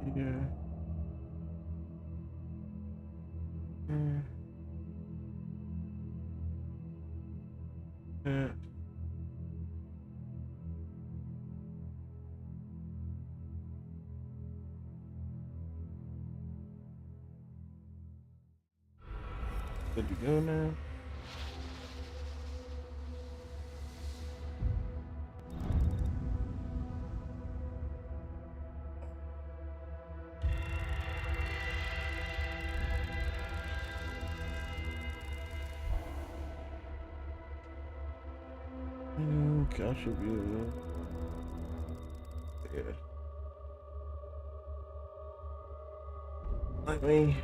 Yeah. Yeah. Yeah. Good to go now. Okay, I should be able to. Yeah. Let me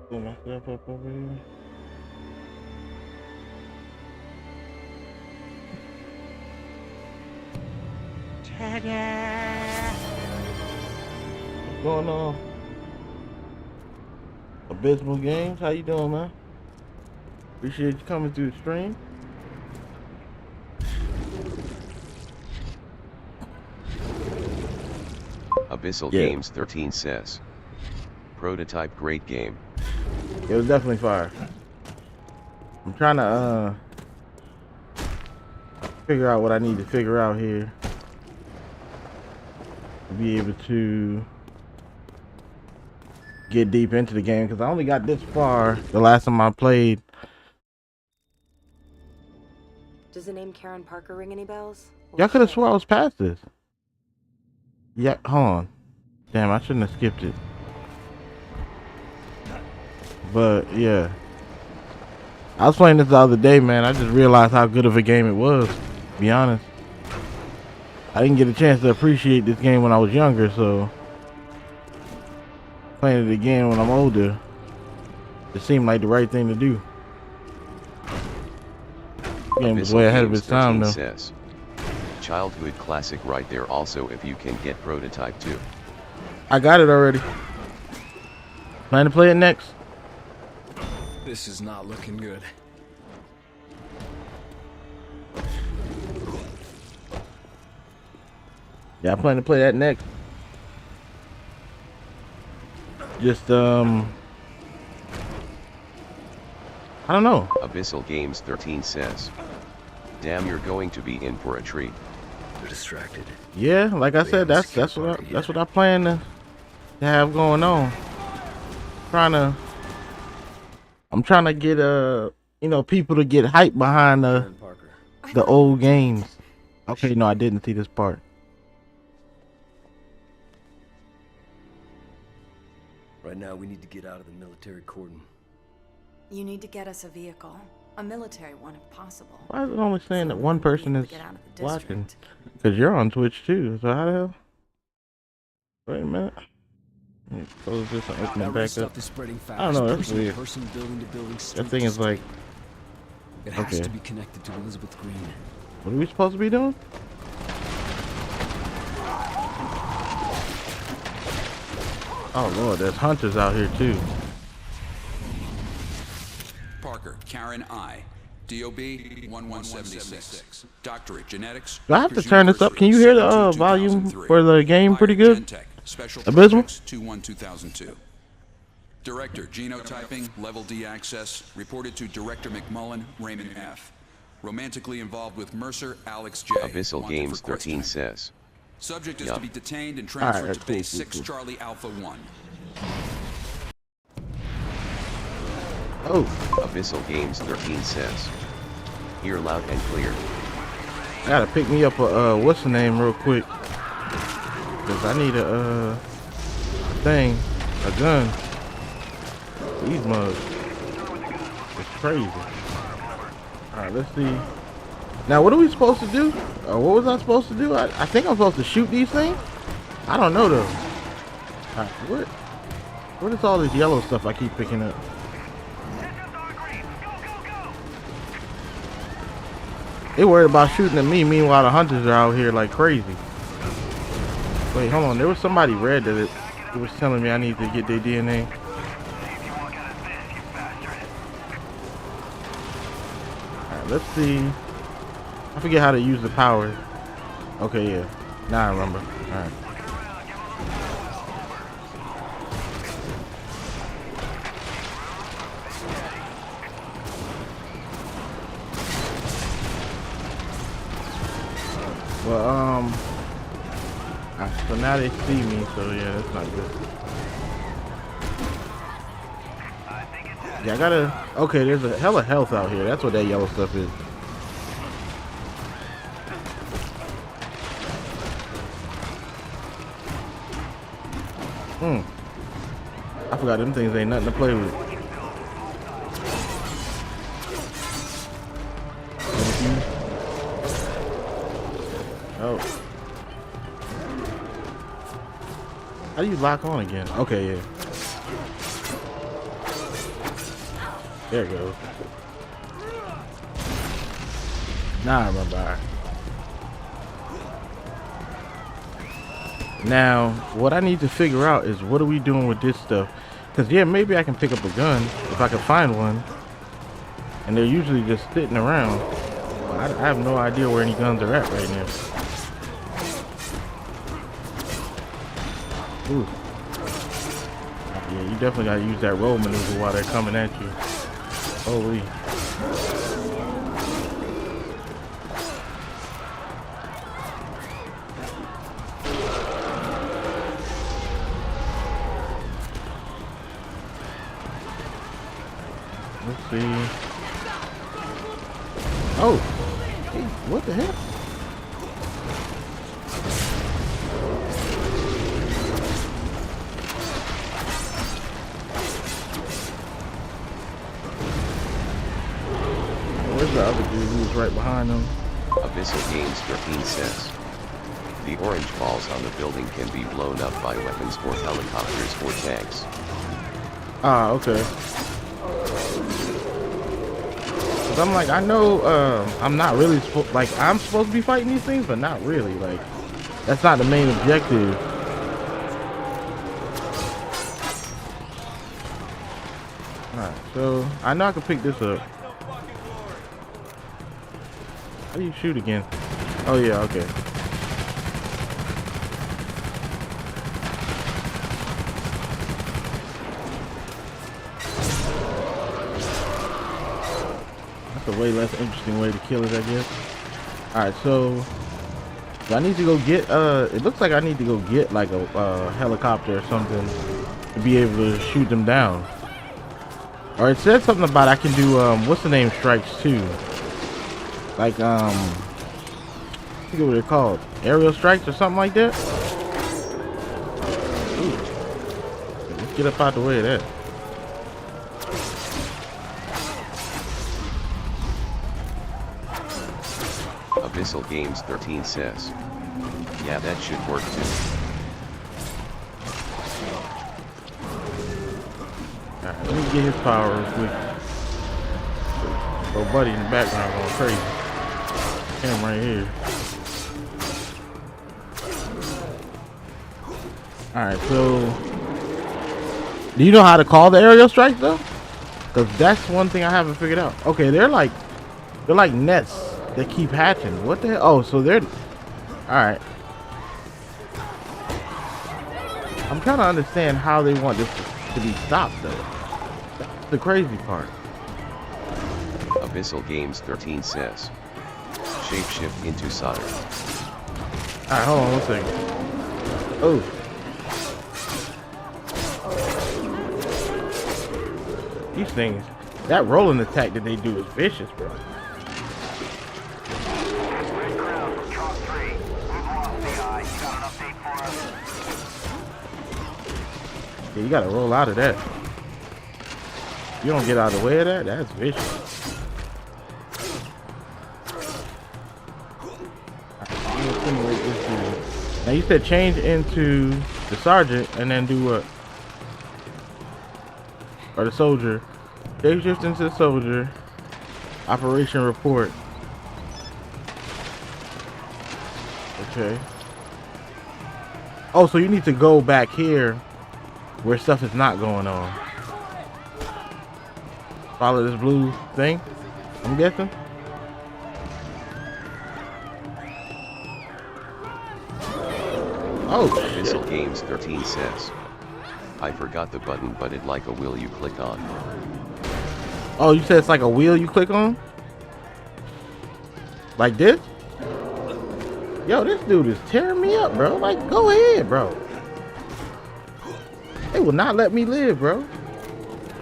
pull myself up over here. Ta-da! What's going on? Abysmal Games, how you doing, man? Appreciate you coming through the stream. Abyssal Games 13 says, prototype great game. It was definitely fire. I'm trying to figure out what I need to figure out here to be able to get deep into the game, because I only got this far the last time I played. Does the name Karen Parker ring any bells? Y'all could have swore I was past this. Yeah, hold on. Damn, I shouldn't have skipped it. But yeah, I was playing this the other day, man. I just realized how good of a game it was, to be honest. I didn't get a chance to appreciate this game when I was younger, so playing it again when I'm older, it seemed like the right thing to do. The game was way ahead of its time, though. Says, childhood classic right there. Also, if you can get prototype 2. I got it already. Plan to play it next. This is not looking good. Yeah, I plan to play that next. Just I don't know. Abyssal Games 13 says, damn, you're going to be in for a treat. They're distracted. Yeah, like I said, that's what I plan to have going on. I'm trying to get people to get hype behind the old games. Okay, no, I didn't see this part. Right now, we need to get out of the military cordon. You need to get us a vehicle. A military one if possible. Why is it only saying that one person is Get out of the watching? district. Because you're on Twitch too. So how the hell? Wait a minute. Let me close this and open it back up. I don't know, that's weird. That thing is like... It has okay. to be connected to Elizabeth Green. What are we supposed to be doing? Oh lord, there's hunters out here too. Parker, Karen I. DOB 1176. Doctorate Genetics. Do I have to turn this up? Can you hear the volume for the game pretty good? Abysmal? 21-2002. Director, genotyping, level D access, reported to Director McMullen, Raymond F. Romantically involved with Mercer, Alex J. Abyssal wanted Games for 13 questioning. says, Subject is Yup. to be detained and transferred Alright, to Base cool, 6 cool. Charlie Alpha 1. Oh, Abyssal Games 13 says, hear loud and clear. I gotta pick me up a what's the name real quick, cause I need a gun. These mugs, it's crazy. All right, let's see. Now, what are we supposed to do? What was I supposed to do? I think I'm supposed to shoot these things. I don't know though. All right, what is all this yellow stuff I keep picking up? They worried about shooting at me, meanwhile the hunters are out here like crazy. Wait, hold on. There was somebody red that it was telling me I need to get their DNA. Alright, let's see. I forget how to use the power. Okay, yeah. Now I remember. All right. Well, so now they see me, so yeah, that's not good. Yeah, I gotta. Okay, there's a hella health out here. That's what that yellow stuff is. I forgot them things ain't nothing to play with. Oh. How do you lock on again? Okay, yeah. There it goes. Now I remember. All right. Now, what I need to figure out is what are we doing with this stuff? Because, yeah, maybe I can pick up a gun if I can find one. And they're usually just sitting around. But I have no idea where any guns are at right now. Ooh. Yeah, you definitely got to use that roll maneuver while they're coming at you. Holy. Let's see. Oh, hey, what the heck? Where's the other dude who was right behind them? Abyssal Games 13 says, the orange balls on the building can be blown up by weapons or helicopters or tanks. Ah, okay. Cause I'm like, I know, I'm not really like I'm supposed to be fighting these things, but not really. Like, that's not the main objective. All right, so I know I can pick this up. How do you shoot again? Oh yeah, okay. That's a way less interesting way to kill it, I guess. Alright, so I need to go get it looks like I need to go get like a helicopter or something to be able to shoot them down. Or it said something about I can do what's the name strikes too. Like I forget what they're called. Aerial strikes or something like that. Ooh. Let's get up out the way of that. Abyssal Games 13 says, yeah, that should work too. Alright, let me get his power real quick. Bro, buddy in the background going crazy. Him right here. Alright, so do you know how to call the aerial strikes though? Because that's one thing I haven't figured out. Okay, they're like nets that keep hatching. What the hell? Oh, so they're alright. I'm trying to understand how they want this to be stopped though. That's the crazy part. Abyssal Games 13 says, shapeshift into solder. Alright, hold on one second. Oh. These things, that rolling attack that they do is vicious, bro. Yeah, you gotta roll out of that. You don't get out of the way of that, that's vicious. Now you said change into the sergeant and then do what? Or the soldier. Shape shift into the soldier. Operation report. Okay. Oh, so you need to go back here where stuff is not going on. Follow this blue thing, I'm guessing. Oh, Abyssal shit. Games 13 says, I forgot the button, but it like a wheel you click on. Oh, you said it's like a wheel you click on? Like this? Yo, this dude is tearing me up, bro. Like, go ahead, bro. They will not let me live, bro.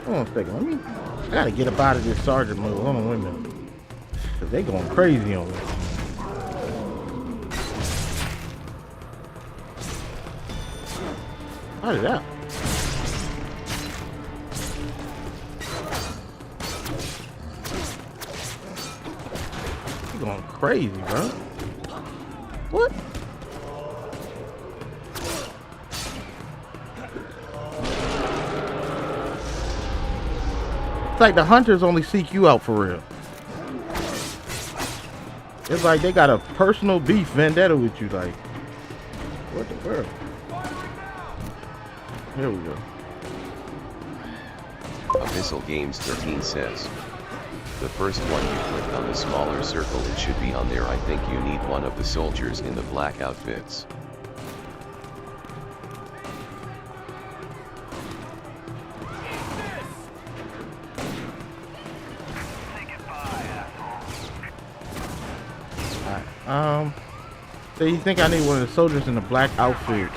Hold on a second. I gotta get up out of this sergeant mode. Hold on, wait a minute. Cause they going crazy on me. How did that? You going crazy, bro. What? It's like the hunters only seek you out for real. It's like they got a personal beef vendetta with you. Like, what the world? Here we go. Abyssal Games 13 says, the first one you click on the smaller circle, it should be on there. I think you need one of the soldiers in the black outfits. Alright, so you think I need one of the soldiers in the black outfit?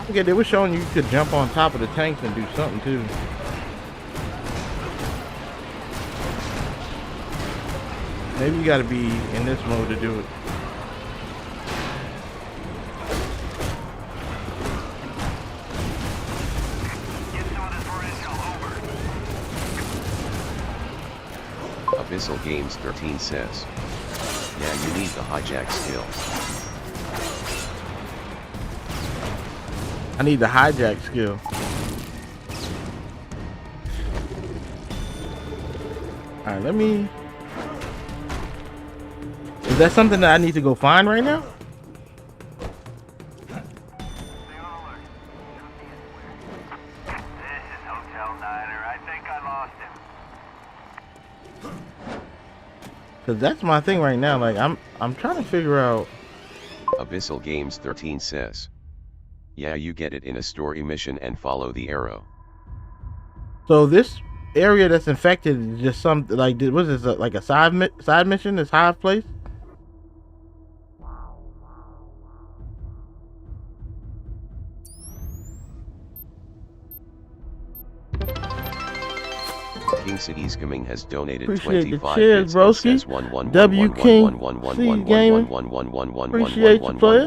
Okay, they were showing you could jump on top of the tanks and do something too. Maybe you gotta be in this mode to do it. Abyssal Games 13 says, yeah, you need the hijack skill. I need the hijack skill. Alright, let me... Is that something that I need to go find right now? Cause that's my thing right now. Like I'm trying to figure out. Abyssal Games 13 says, yeah, you get it in a story mission and follow the arrow. So this area that's infected is just some like what is this, like a side mission? This hive place? King Cities Gaming has donated Appreciate the 25 cheers, bits broski. and says 1 W King C Gaming. Appreciate you, player.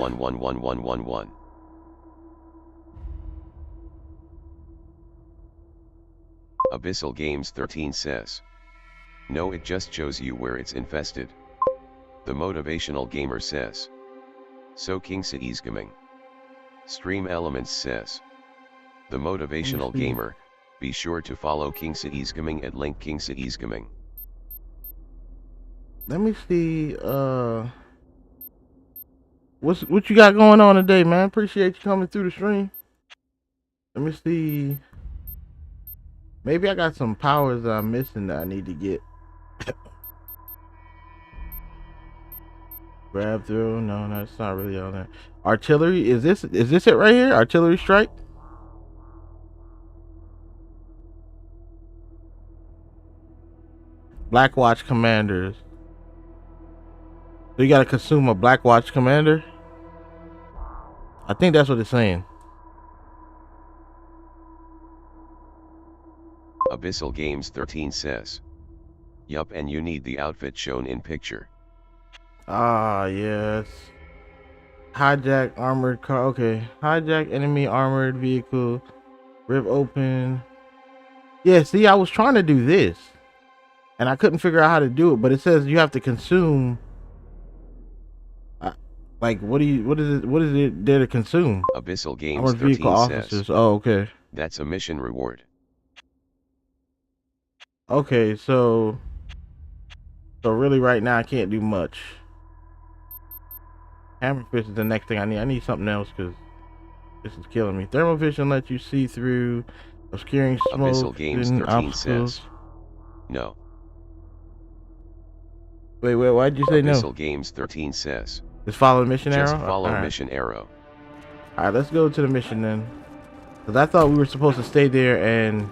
Abyssal Games 13 says, no, it just shows you where it's infested. The Motivational Gamer says, so King Cities Gaming. Stream Elements says, the Motivational Gamer, be sure to follow King Cities Gaming at link King Cities Gaming. Let me see. What you got going on today, man? Appreciate you coming through the stream. Let me see. Maybe I got some powers that I'm missing that I need to get. Grab through. No, that's not really on there. Artillery. Is this it right here? Artillery strike. Black Watch commanders. So you gotta consume a Black Watch commander? I think that's what it's saying. Abyssal Games 13 says, yup, and you need the outfit shown in picture. Ah, yes. Hijack armored car. Okay. Hijack enemy armored vehicle. Rip open. Yeah, see, I was trying to do this. And I couldn't figure out how to do it, but it says you have to consume. Like, what is it there to consume? Abyssal Games Armored 13 vehicle says, officers. Oh, okay. that's a mission reward. Okay, so really right now I can't do much. Hammerfish is the next thing I need. I need something else because this is killing me. Thermal vision lets you see through obscuring smoke. Abyssal Games 13 says, No. Wait, why'd you say Abyssal no? Games 13 says. Just follow the mission Just arrow? follow Alright. mission arrow. Alright, let's go to the mission then. Because I thought we were supposed to stay there and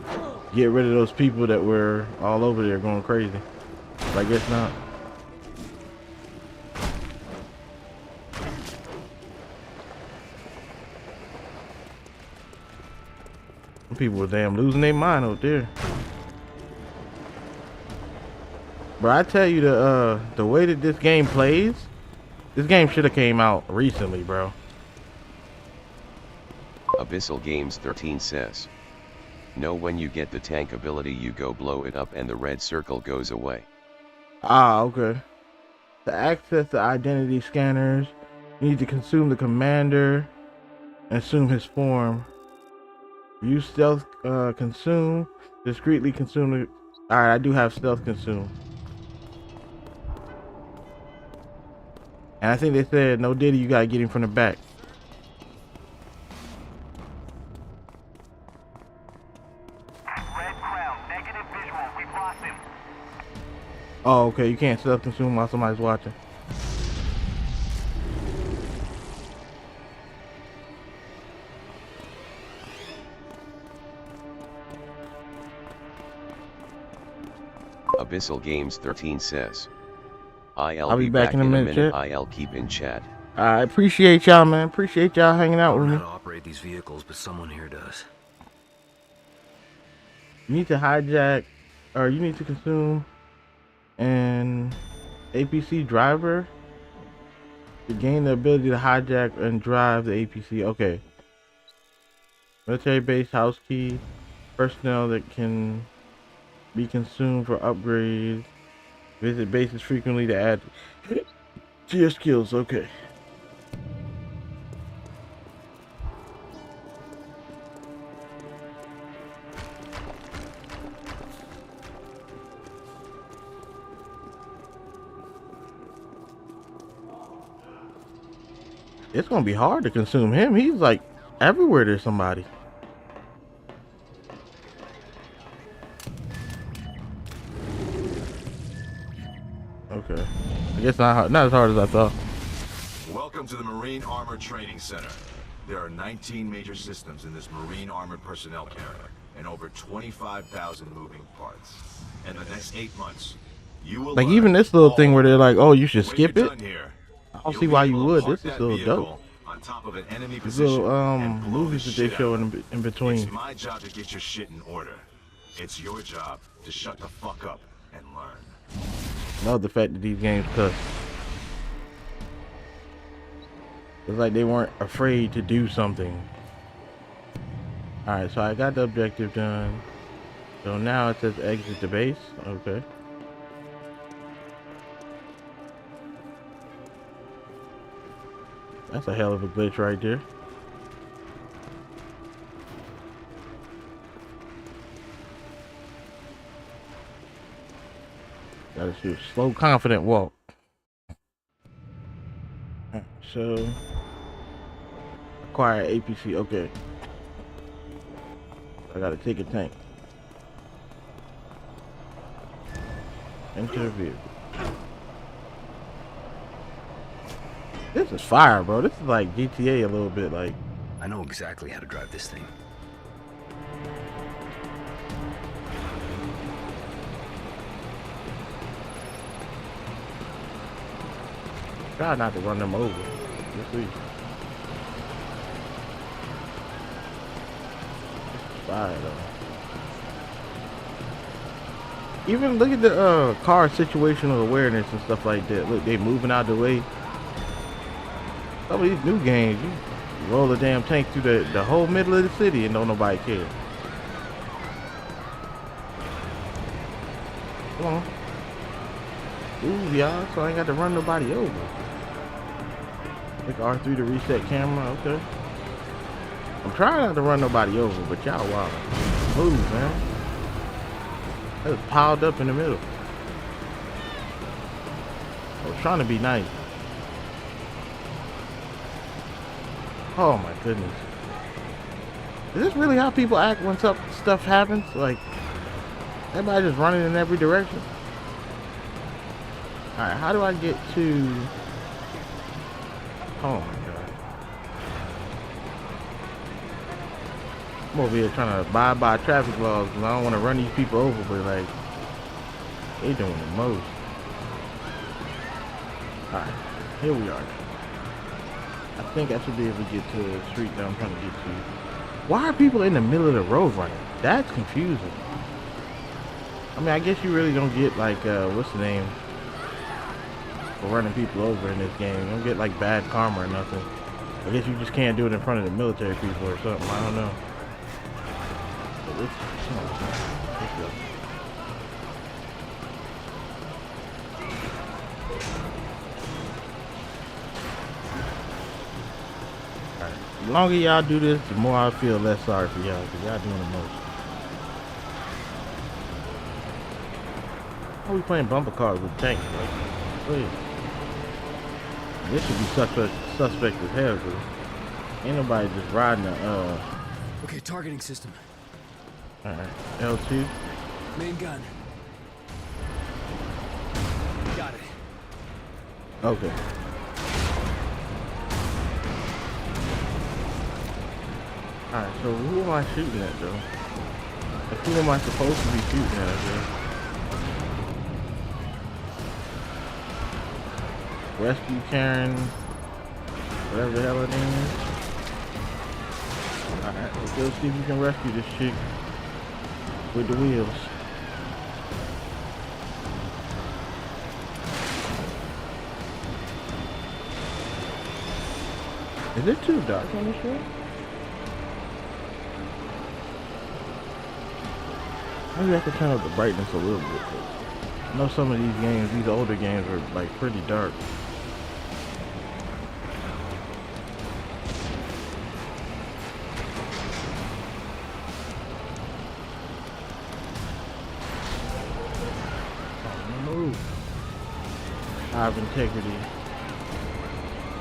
get rid of those people that were all over there going crazy. But I guess not. Some people were damn losing their mind out there. But I tell you, the way that this game plays, this game should have came out recently, bro. Abyssal Games 13 says. No, when you get the tank ability you go blow it up and the red circle goes away. Ah, okay. To access the identity scanners, you need to consume the commander and assume his form. Use stealth consume, discreetly consume the... Alright, I do have stealth consume. And I think they said, no Diddy, you gotta get him from the back. Red Crown, negative visual. We've lost him. Oh, okay, you can't stealth consume while somebody's watching. Abyssal Games 13 says. I'll be back in a minute, chat. I'll keep in chat. I appreciate y'all, man. Appreciate y'all hanging out I with don't know me. how to operate these vehicles, but someone here does. You need to hijack, or you need to consume an APC driver to gain the ability to hijack and drive the APC. Okay. Military base house key, personnel that can be consumed for upgrades. Visit bases frequently to add to your skills. Okay. It's gonna be hard to consume him. He's like everywhere there's somebody. Okay. I guess not as hard as I thought. Welcome to the Marine Armor Training Center. There are 19 major systems in this Marine Armored Personnel Carrier and over 25,000 moving parts. In the next 8 months, you will Like learn even this little all thing where they're like, oh, you should When skip you're it. done here, I don't you'll see be why able you to would. park This is that little vehicle dope. on top of an enemy These position little and blow movies the that they shit show out of in it. between. It's my job to get your shit in order. It's your job to shut the fuck up and learn. Love the fact that these games cuss. It's like they weren't afraid to do something. Alright, so I got the objective done. So now it says exit the base. Okay. That's a hell of a glitch right there. Gotta do a slow, confident walk. Alright, so acquire APC. Okay. I gotta take a tank. Enter vehicle. This is fire, bro. This is like GTA a little bit. Like, I know exactly how to drive this thing. try not to run them over. Let's see. Fire though. Even look at the car situational awareness and stuff like that. Look, they moving out the way. Some of these new games, you roll a damn tank through the whole middle of the city and don't nobody care. Come on. Move, y'all, so I ain't got to run nobody over. Click R3 to reset camera, okay. I'm trying not to run nobody over, but y'all wild. Move, man. That was piled up in the middle. I was trying to be nice. Oh my goodness. Is this really how people act when stuff happens? Like, Everybody just running in every direction. Alright, how do I get to... Oh my god. I'm over here trying to abide by traffic laws because I don't want to run these people over, but like, they doing the most. Alright, here we are. I think I should be able to get to the street that I'm trying to get to. Why are people in the middle of the road running? That's confusing. I mean, I guess you really don't get like, what's the name? For running people over in this game. You don't get like bad karma or nothing. I guess you just can't do it in front of the military people or something. I don't know. But let's go. The longer y'all do this, the more I feel less sorry for y'all, because y'all doing the most. Why are we playing bumper cars with tanks? Like, please. This should be suspect as hell, because ain't nobody just riding a, Okay, targeting system. Alright, L2. Main gun. Got it. Okay. Alright, so who am I shooting at, though? Like, who am I supposed to be shooting at, though? Rescue Karen, whatever the hell her name is. Alright, let's go see if we can rescue this chick with the wheels. Is it too dark on this show? Maybe I could turn up the brightness a little bit. I know some of these games, these older games, are like pretty dark. Move. Hive integrity.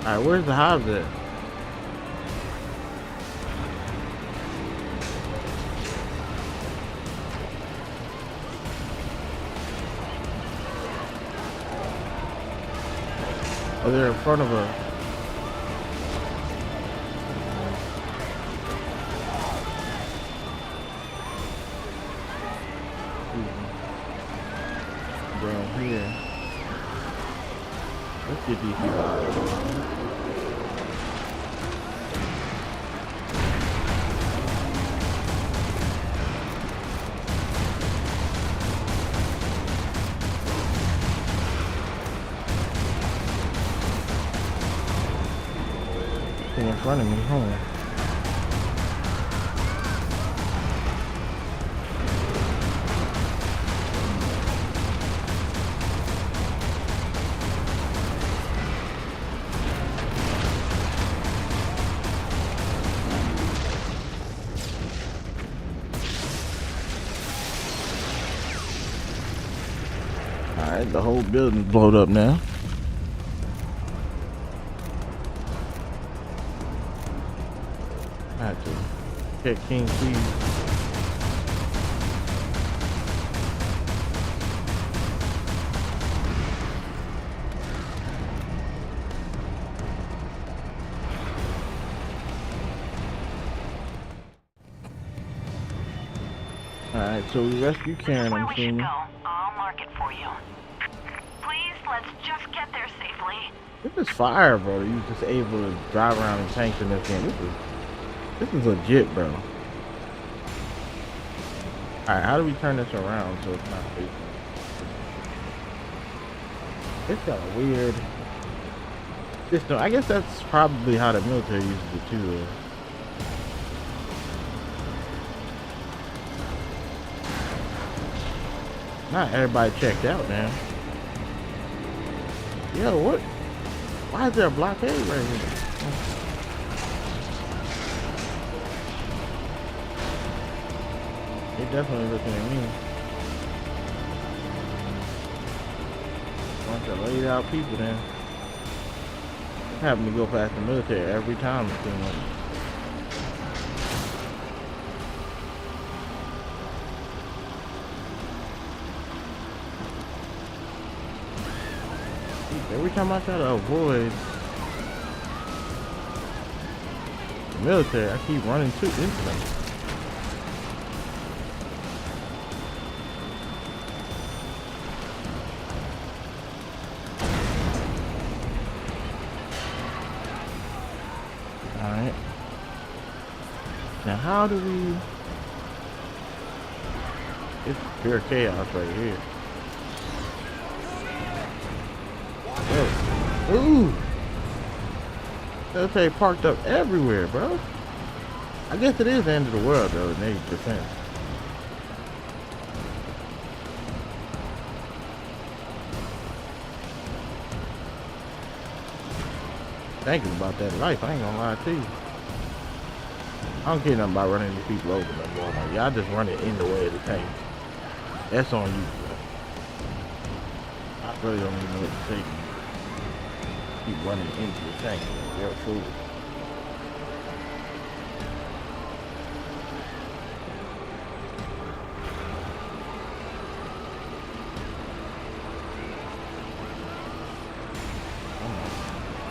Alright, where's the hive at? Oh, they're in front of us. Down here. Let's get these people out. In front of me, home. Alright, the whole building's blown up now. I have to check King Seas. Alright, so we rescue Karen, I'm assuming. I'll mark it for you. Please, let's just get there safely. This is fire, bro. You just able to drive around in tanks in this game. This is legit, bro. Alright, how do we turn this around so it's not facing? It's got a weird system. I guess that's probably how the military uses it too, though. Not everybody checked out, man. Yo, what? Why is there a blockade right here? They're definitely looking at me. Bunch of laid out people then. Having to go past the military every time it seems like. Every time I try to avoid the military, I keep running into them. Alright. Now how do we... It's pure chaos right here. Oh. Ooh! Military parked up everywhere, bro. I guess it is the end of the world, though, in their defense. Thinking about that life, I ain't gonna lie to you. I don't care nothing about running these people over no more. Like, y'all just run it in the way of the tank. That's on you, bro. I really don't even know what to say. Keep running into the tank. You're a fool.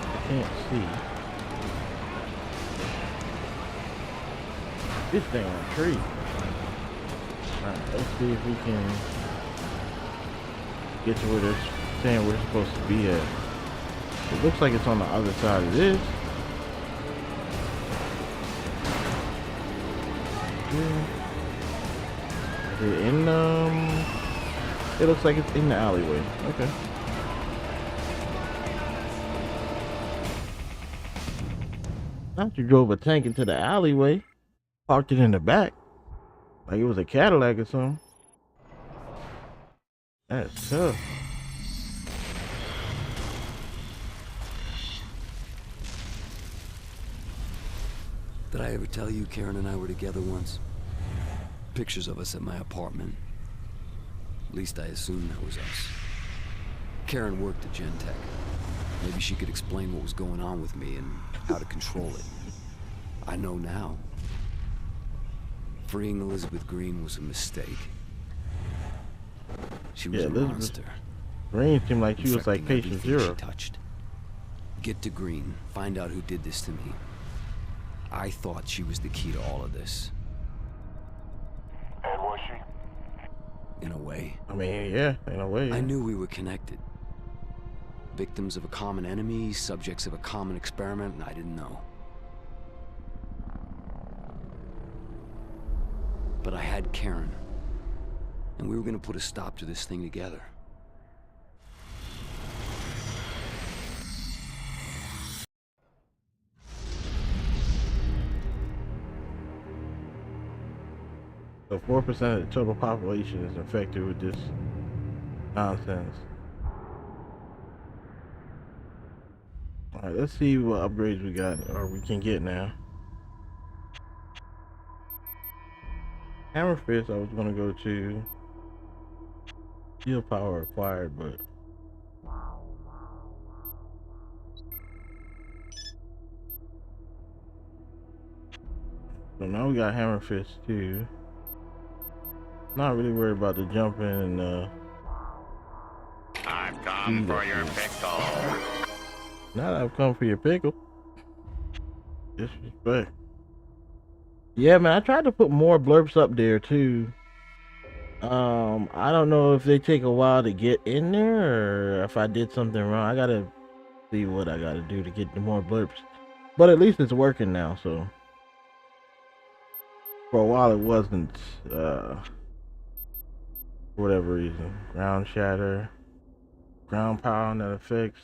I can't see. This thing on a tree. Alright, let's see if we can get to where they're saying we're supposed to be at. It looks like it's on the other side of this. Yeah. Is it in it looks like it's in the alleyway. Okay. Not you drove a tank into the alleyway, parked it in the back, like it was a Cadillac or something. That's tough. Did I ever tell you Karen and I were together once? Pictures of us at my apartment. At least I assumed that was us. Karen worked at Gentek. Maybe she could explain what was going on with me and how to control it. I know now. Freeing Elizabeth Green was a mistake. She was a monster. Green seemed like she was like patient zero. She touched. Get to Green. Find out who did this to me. I thought she was the key to all of this. And was she? In a way. I mean, yeah, in a way. I knew we were connected. Victims of a common enemy, subjects of a common experiment, and I didn't know. But I had Karen. And we were gonna put a stop to this thing together. So 4% of the total population is infected with this nonsense. Alright, let's see what upgrades we got, or we can get now. Hammer Fist, I was gonna go to Steel Power acquired, but so now we got Hammer Fist too. Not really worried about the jumping and I've come for your pickle. now that I've come for your pickle. Disrespect. Yeah, man, I tried to put more blurps up there too. I don't know if they take a while to get in there or if I did something wrong. I gotta see what I gotta do to get the more blurps. But at least it's working now, so for a while it wasn't, for whatever reason. Ground shatter, ground pound that affects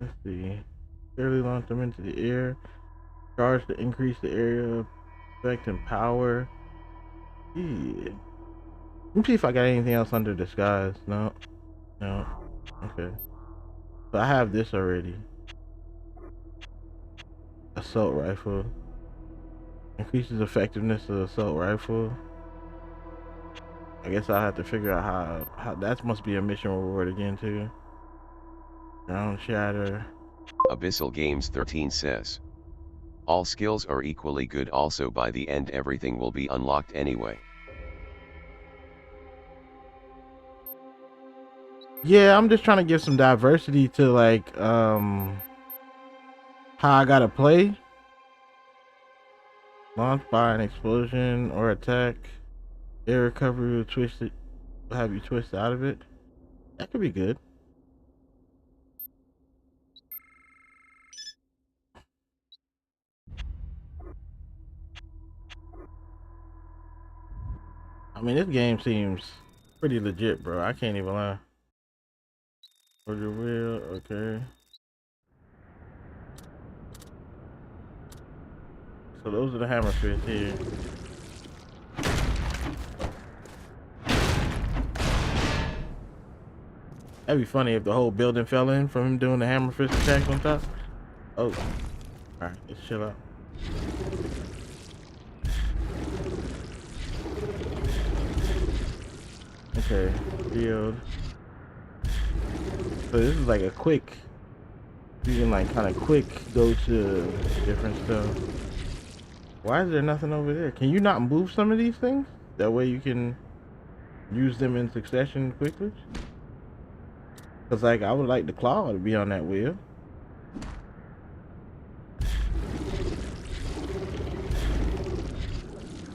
let's see. Fairly launch them into the air. Charge to increase the area effect and power. Yeah. Let me see if I got anything else under disguise. No. No. Okay. So I have this already. Assault rifle. Increases effectiveness of the assault rifle. I guess I'll have to figure out how that must be a mission reward again too. Ground shatter. Abyssal Games 13 says, all skills are equally good, also by the end everything will be unlocked anyway. Yeah, I'm just trying to give some diversity to like how I gotta play. Launch by an explosion or attack. Air recovery will twist it, will have you twist out of it. That could be good. I mean, this game seems pretty legit, bro. I can't even lie. For the wheel, okay. So those are the hammer fists here. That'd be funny if the whole building fell in from him doing the hammer fist attacks on top. Oh, alright, let's chill out. Okay, field. So this is like a quick, you can like kind of quick go to different stuff. Why is there nothing over there? Can you not move some of these things? That way you can use them in succession quickly? Cause like I would like the claw to be on that wheel.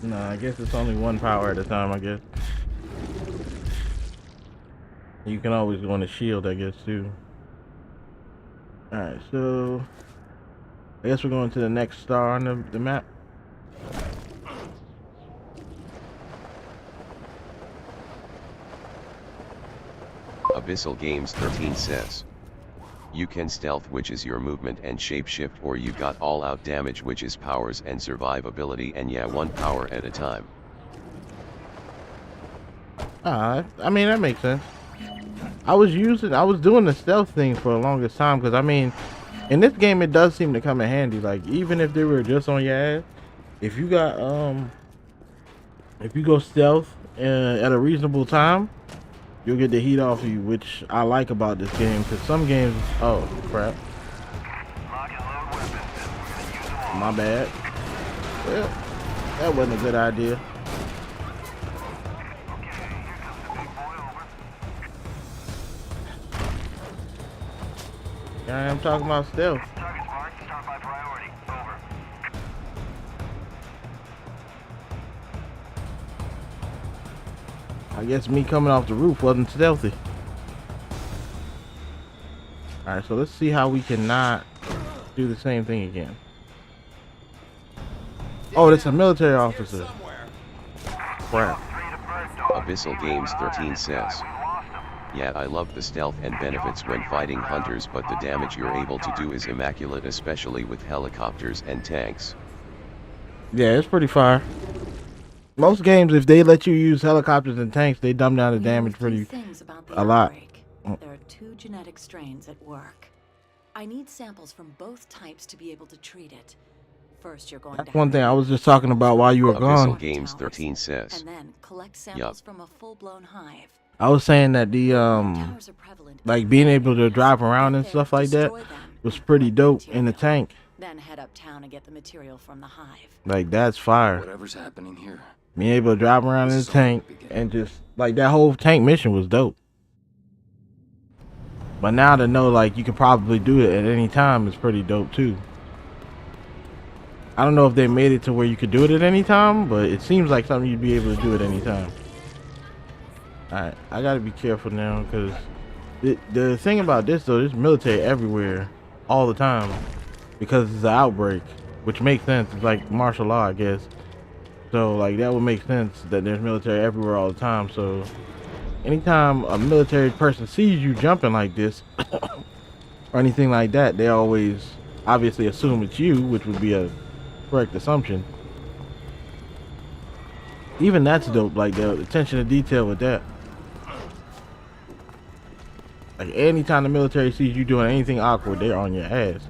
No, I guess it's only one power at a time, I guess. You can always go on the shield, I guess, too. Alright, so I guess we're going to the next star on the map. Abyssal Games 13 says. You can stealth, which is your movement and shapeshift, or you got all out damage, which is powers and survivability, and yeah, one power at a time. I mean, that makes sense. I was doing the stealth thing for the longest time, because I mean, in this game it does seem to come in handy. Like, even if they were just on your ass, if you got if you go stealth at a reasonable time, you'll get the heat off of you, which I like about this game. Because some games, oh crap, my bad. Well, that wasn't a good idea. I'm talking about stealth. Target's marked. Start by priority. Over. I guess me coming off the roof wasn't stealthy. Alright, so let's see how we cannot do the same thing again. Oh, that's a military officer. Crap. Abyssal Games 13 says. Yeah, I love the stealth and benefits when fighting hunters, but the damage you're able to do is immaculate, especially with helicopters and tanks. Yeah, it's pretty fire. Most games, if they let you use helicopters and tanks, they dumb down the damage pretty a lot. There are 2 genetic strains at work. I need samples from both types to be able to treat it. First, you're going That's one thing I was just talking about while you were Abyssal gone. Games 13 says. And then collect samples from a full-blown hive. I was saying that the like being able to drive around and stuff like that was pretty dope in the tank. Then head uptown and get the material from the hive. Like, that's fire. Whatever's happening here. Being able to drive around in the tank and just like that whole tank mission was dope. But now to know like you can probably do it at any time is pretty dope too. I don't know if they made it to where you could do it at any time, but it seems like something you'd be able to do at any time. Alright, I gotta be careful now, because the thing about this though, there's military everywhere all the time because it's an outbreak, which makes sense. It's like martial law, I guess. So like that would make sense that there's military everywhere all the time. So anytime a military person sees you jumping like this or anything like that, they always obviously assume it's you, which would be a correct assumption. Even that's dope, like the attention to detail with that. Like anytime the military sees you doing anything awkward, they're on your ass.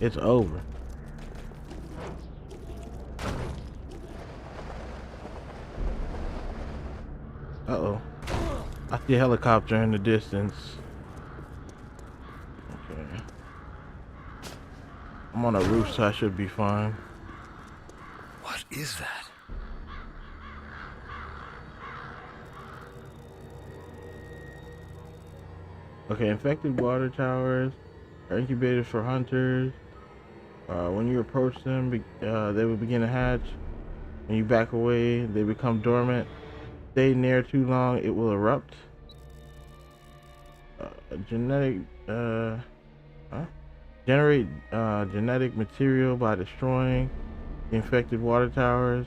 It's over. Uh-oh. I see a helicopter in the distance. Okay. I'm on a roof, so I should be fine. What is that? Okay, infected water towers are incubated for hunters. When you approach them, they will begin to hatch. When you back away, they become dormant. Stay near too long, it will erupt. Genetic, generate genetic material by destroying the infected water towers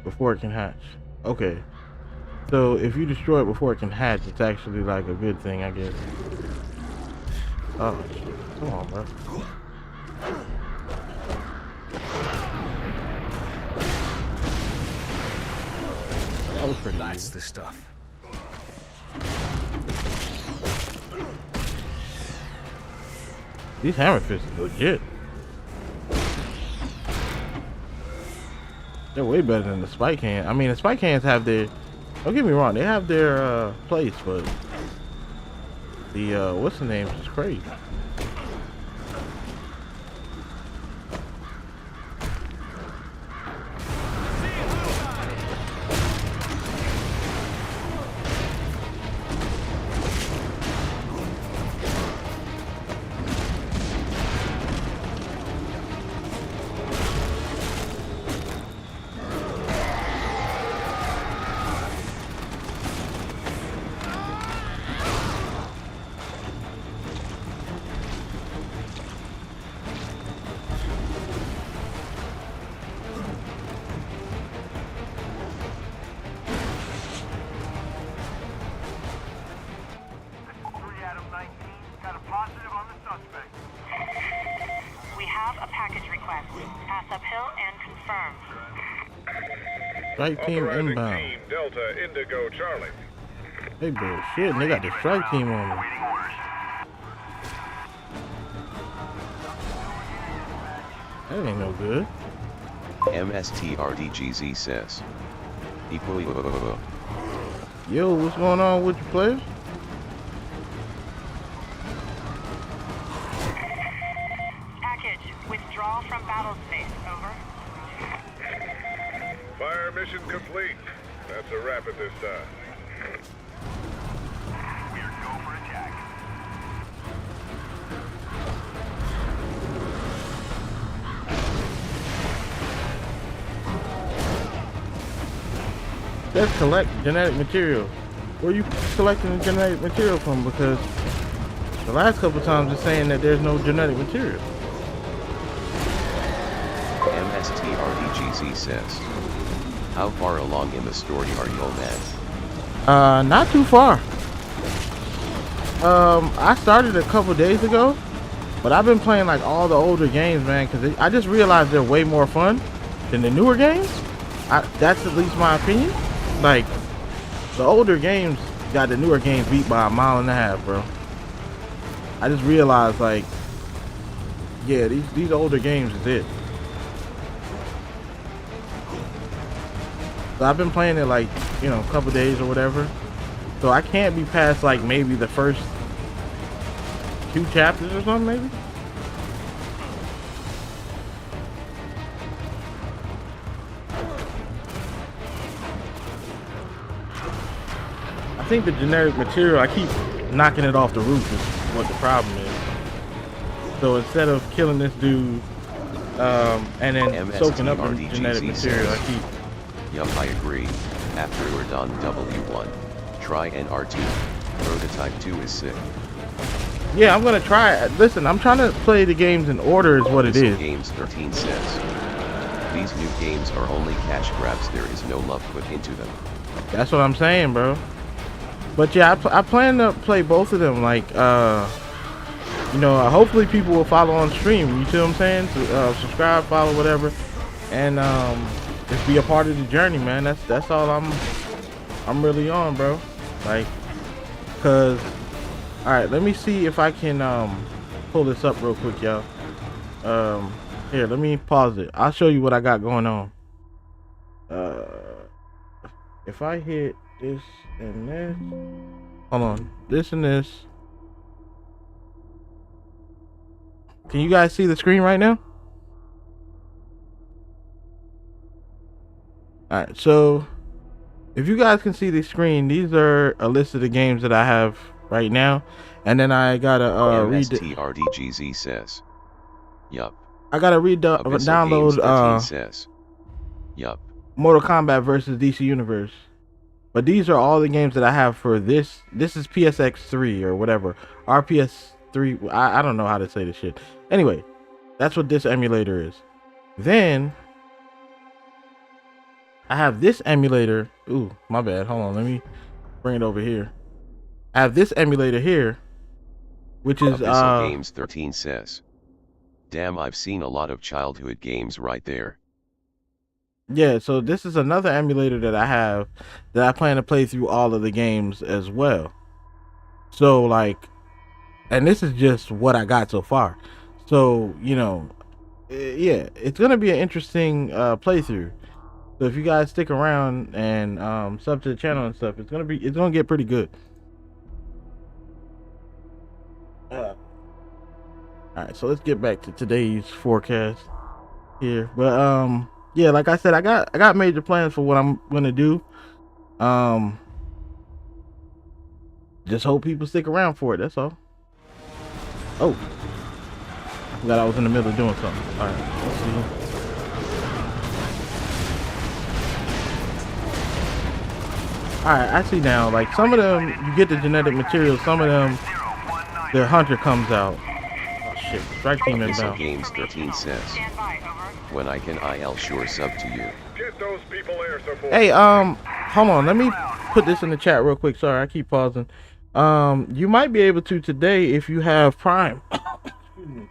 before it can hatch. Okay, so if you destroy it before it can hatch, it's actually like a good thing, I guess. Oh shit! Come on, bro. That was pretty That's easy. the stuff. These hammer fists are legit. They're way better than the spike hand. I mean, the spike hands have their, don't get me wrong, they have their place, but the what's the name is crazy. Adam 19, got a positive on the suspect. We have a package request. Pass uphill and confirm. Strike team inbound. Team Delta Indigo Charlie. They bullshit, and they got the strike team on them. Waiting orders. That ain't no good. MSTRDGZ says. Equally. Yo, what's going on with you, player? Package, withdraw from battle space. Over. Fire mission complete. That's a wrap at this time. We're go for attack. Let's collect genetic material. Where are you collecting the genetic material from? Because the last couple times it's saying that there's no genetic material. MSTRDGZ says. How far along in the story are you, old man? Not too far. I started a couple days ago, but I've been playing like all the older games, man, because I just realized they're way more fun than the newer games. That's at least my opinion. Like, the older games got the newer games beat by 1.5 miles, bro. I just realized, like, yeah, these older games is it. So I've been playing it like, you know, a couple days or whatever. So I can't be past like maybe the first 2 chapters or something, maybe. I think the generic material, I keep knocking it off the roof is what the problem is. So instead of killing this dude and then soaking up the genetic material, I keep... Yup, I agree. After we're done W1, try NR2. Prototype 2 is sick. Yeah, I'm gonna try it. Listen, I'm trying to play the games in order is what it is. Games 13 says. These new games are only cash grabs, there is no love put into them. That's what I'm saying, bro. But yeah, I plan to play both of them. Like, you know, hopefully people will follow on stream. You see what I'm saying? Subscribe, follow, whatever, and just be a part of the journey, man. That's all I'm really on, bro. Like, cause, all right, let me see if I can pull this up real quick, y'all. Here, let me pause it. I'll show you what I got going on. If I hit this and this, hold on, this and this. Can you guys see the screen right now? All right, so if you guys can see the screen, these are a list of the games that I have right now, and then I gotta read. MSTRDGZ says. Yup. I gotta download says. Yup. Mortal Kombat versus DC Universe. But these are all the games that I have for this. This is PSX3 or whatever. RPS3. I don't know how to say this shit. Anyway, that's what this emulator is. Then I have this emulator. Ooh, my bad. Hold on. Let me bring it over here. I have this emulator here, which is Abyssal Games 13 says. Damn, I've seen a lot of childhood games right there. Yeah, so this is another emulator that I have that I plan to play through all of the games as well. So like, and this is just what I got so far. So, you know, yeah, it's going to be an interesting playthrough. So if you guys stick around and sub to the channel and stuff, it's going to get pretty good. All right, so let's get back to today's forecast here. But yeah, like I said, I got major plans for what I'm gonna do. Just hope people stick around for it. That's all. Oh, I forgot I was in the middle of doing something. All right, let's see. All right, I see now. Like some of them, you get the genetic material. Some of them, the hunter comes out. Oh shit! Strike team inbound. Games 13 says. When I can, I'll sure sub to you. Get those people air support. Hey, hold on. Let me put this in the chat real quick. Sorry, I keep pausing. You might be able to today if you have Prime. Excuse me.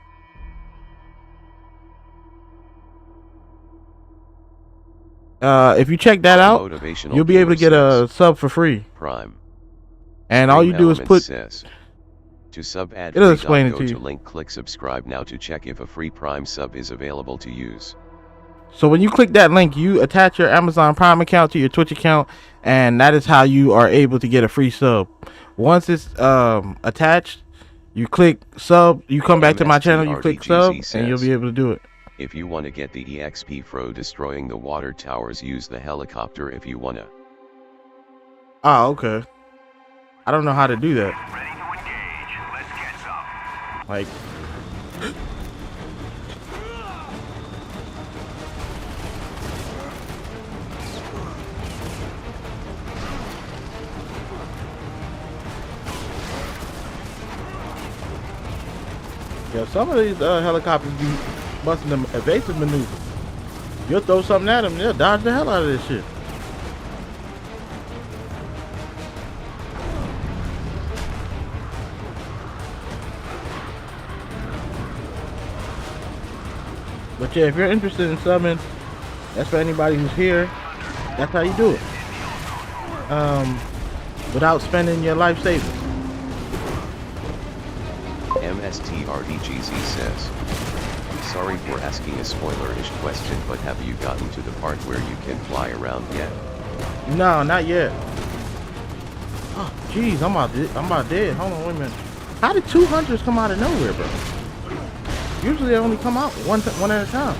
If you check that out, you'll be able to get a sub for free. Prime. And all you do is put. Says, to sub ad it'll explain it to you. Link, click subscribe now to check if a free Prime sub is available to use. So when you click that link, you attach your Amazon Prime account to your Twitch account, and that is how you are able to get a free sub. Once it's attached, you click sub, you come back to my channel, you click sub, and you'll be able to do it. If you want to get the EXP Pro destroying the water towers, use the helicopter if you wanna. Oh, okay. I don't know how to do that. Like, yeah, some of these helicopters be busting them evasive maneuvers. You'll throw something at them, they'll dodge the hell out of this shit. But yeah, if you're interested in subbing, that's for anybody who's here. That's how you do it. Without spending your life savings. MSTRDGZ says, sorry for asking a spoilerish question, but have you gotten to the part where you can fly around yet? No, not yet. Oh, jeez, I'm about dead. Hold on, wait a minute. How did 2 hunters come out of nowhere, bro? Usually they only come out one at a time.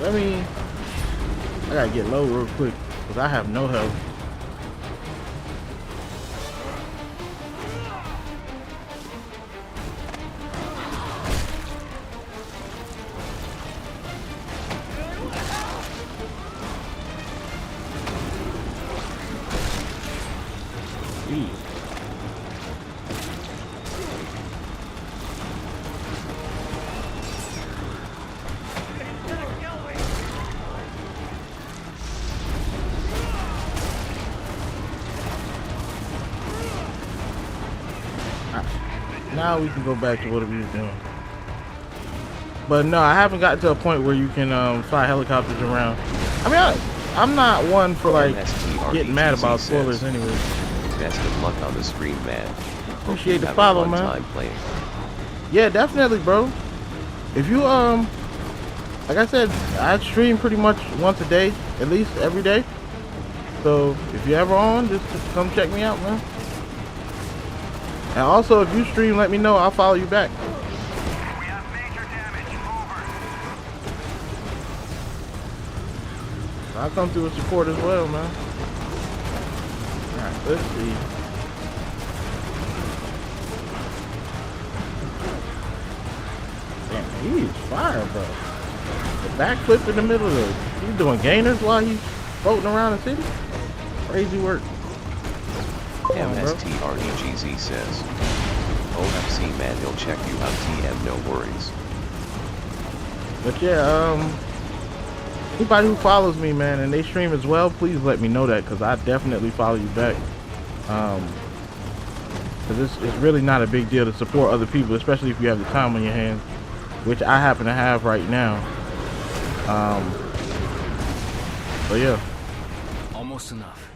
Now, I gotta get low real quick because I have no health. Now we can go back to what we were doing. But no, I haven't gotten to a point where you can fly helicopters around. I mean, I'm not one for like getting mad about spoilers anyway. Best of luck on the stream, man. Appreciate the follow, man. Yeah, definitely, bro. If you like I said, I stream pretty much once a day, at least every day. So if you're ever on, just come check me out, man. And also, if you stream, let me know. I'll follow you back. We have major damage. Over. I'll come through with support as well, man. Alright, let's see. Damn, he's fire, bro. The backflip in the middle of it. He's doing gainers while he's floating around the city. Crazy work. MSTREGZ says, OFC man, he'll check you out, TM, no worries. But yeah, anybody who follows me, man, and they stream as well, please let me know that, because I definitely follow you back. Because it's really not a big deal to support other people, especially if you have the time on your hands, which I happen to have right now. So yeah. Almost enough.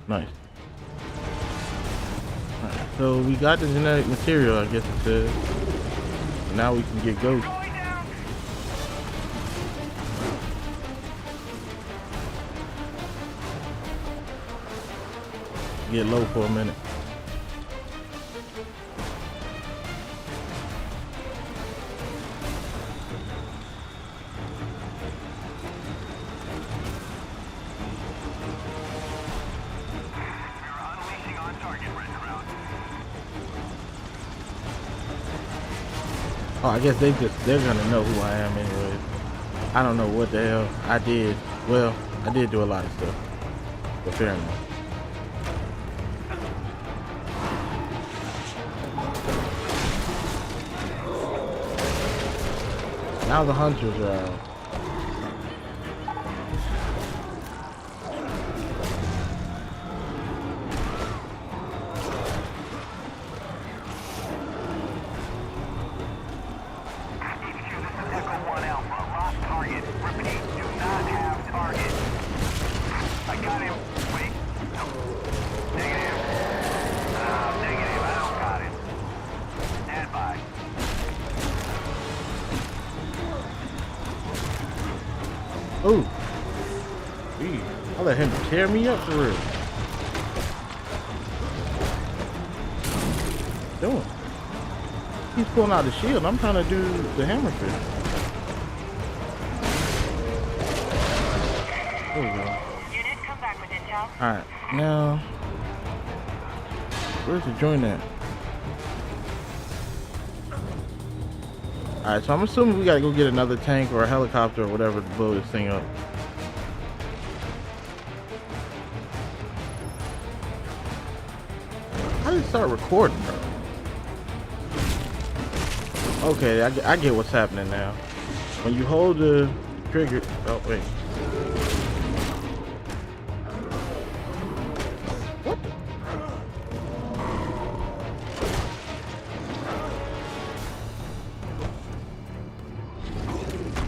Nice. Alright, so we got the genetic material, I guess it says. Now we can get Ghost. Get low for a minute. Oh, I guess they're gonna know who I am anyway. I don't know what the hell I did. Well, I did do a lot of stuff, but fair enough. Now the hunters are out. Ooh. Gee, I let him tear me up for real. Doing. He's pulling out the shield. I'm trying to do the hammer fist. There we go. Unit, come back with intel. Alright, now where's the joint at? Alright, so I'm assuming we gotta go get another tank or a helicopter or whatever to blow this thing up. How did it start recording, bro? Okay, I get what's happening now. When you hold the trigger... Oh, wait. What the...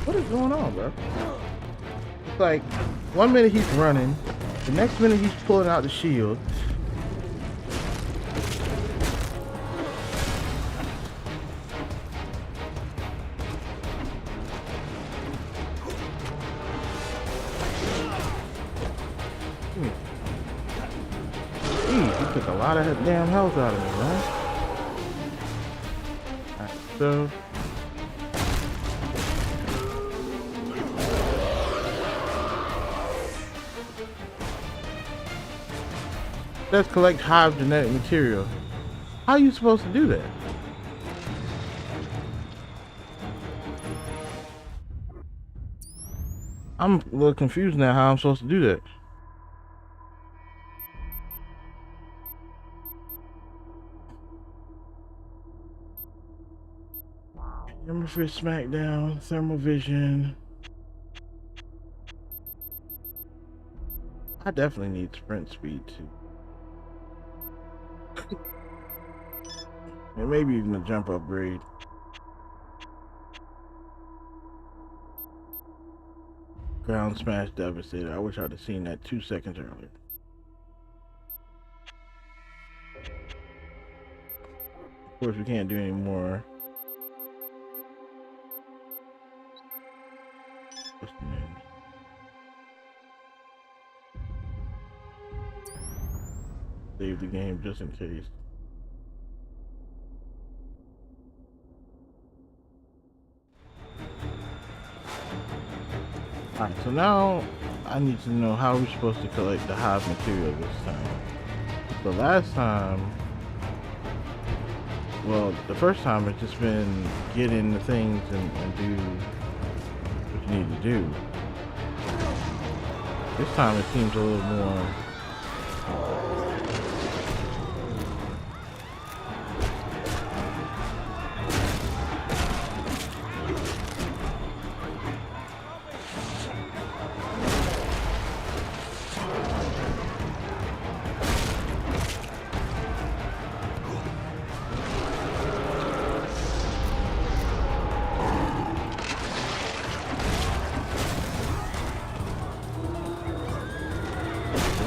What is going on, bro? It's like, 1 minute he's running, the next minute he's pulling out the shield. Jeez, he took a lot of damn health out of me, man. Alright, so... let's collect Hive genetic material. How are you supposed to do that? I'm a little confused now how I'm supposed to do that. Hammer fist, smackdown, thermal vision. I definitely need sprint speed too. And maybe even a jump upgrade. Ground smash devastator. I wish I'd have seen that 2 seconds earlier. Of course, we can't do any more. What's the name? Save the game just in case. Alright, so now I need to know how we're supposed to collect the hive material this time. The last time, well, the first time it's just been get in the things and do what you need to do. This time it seems a little more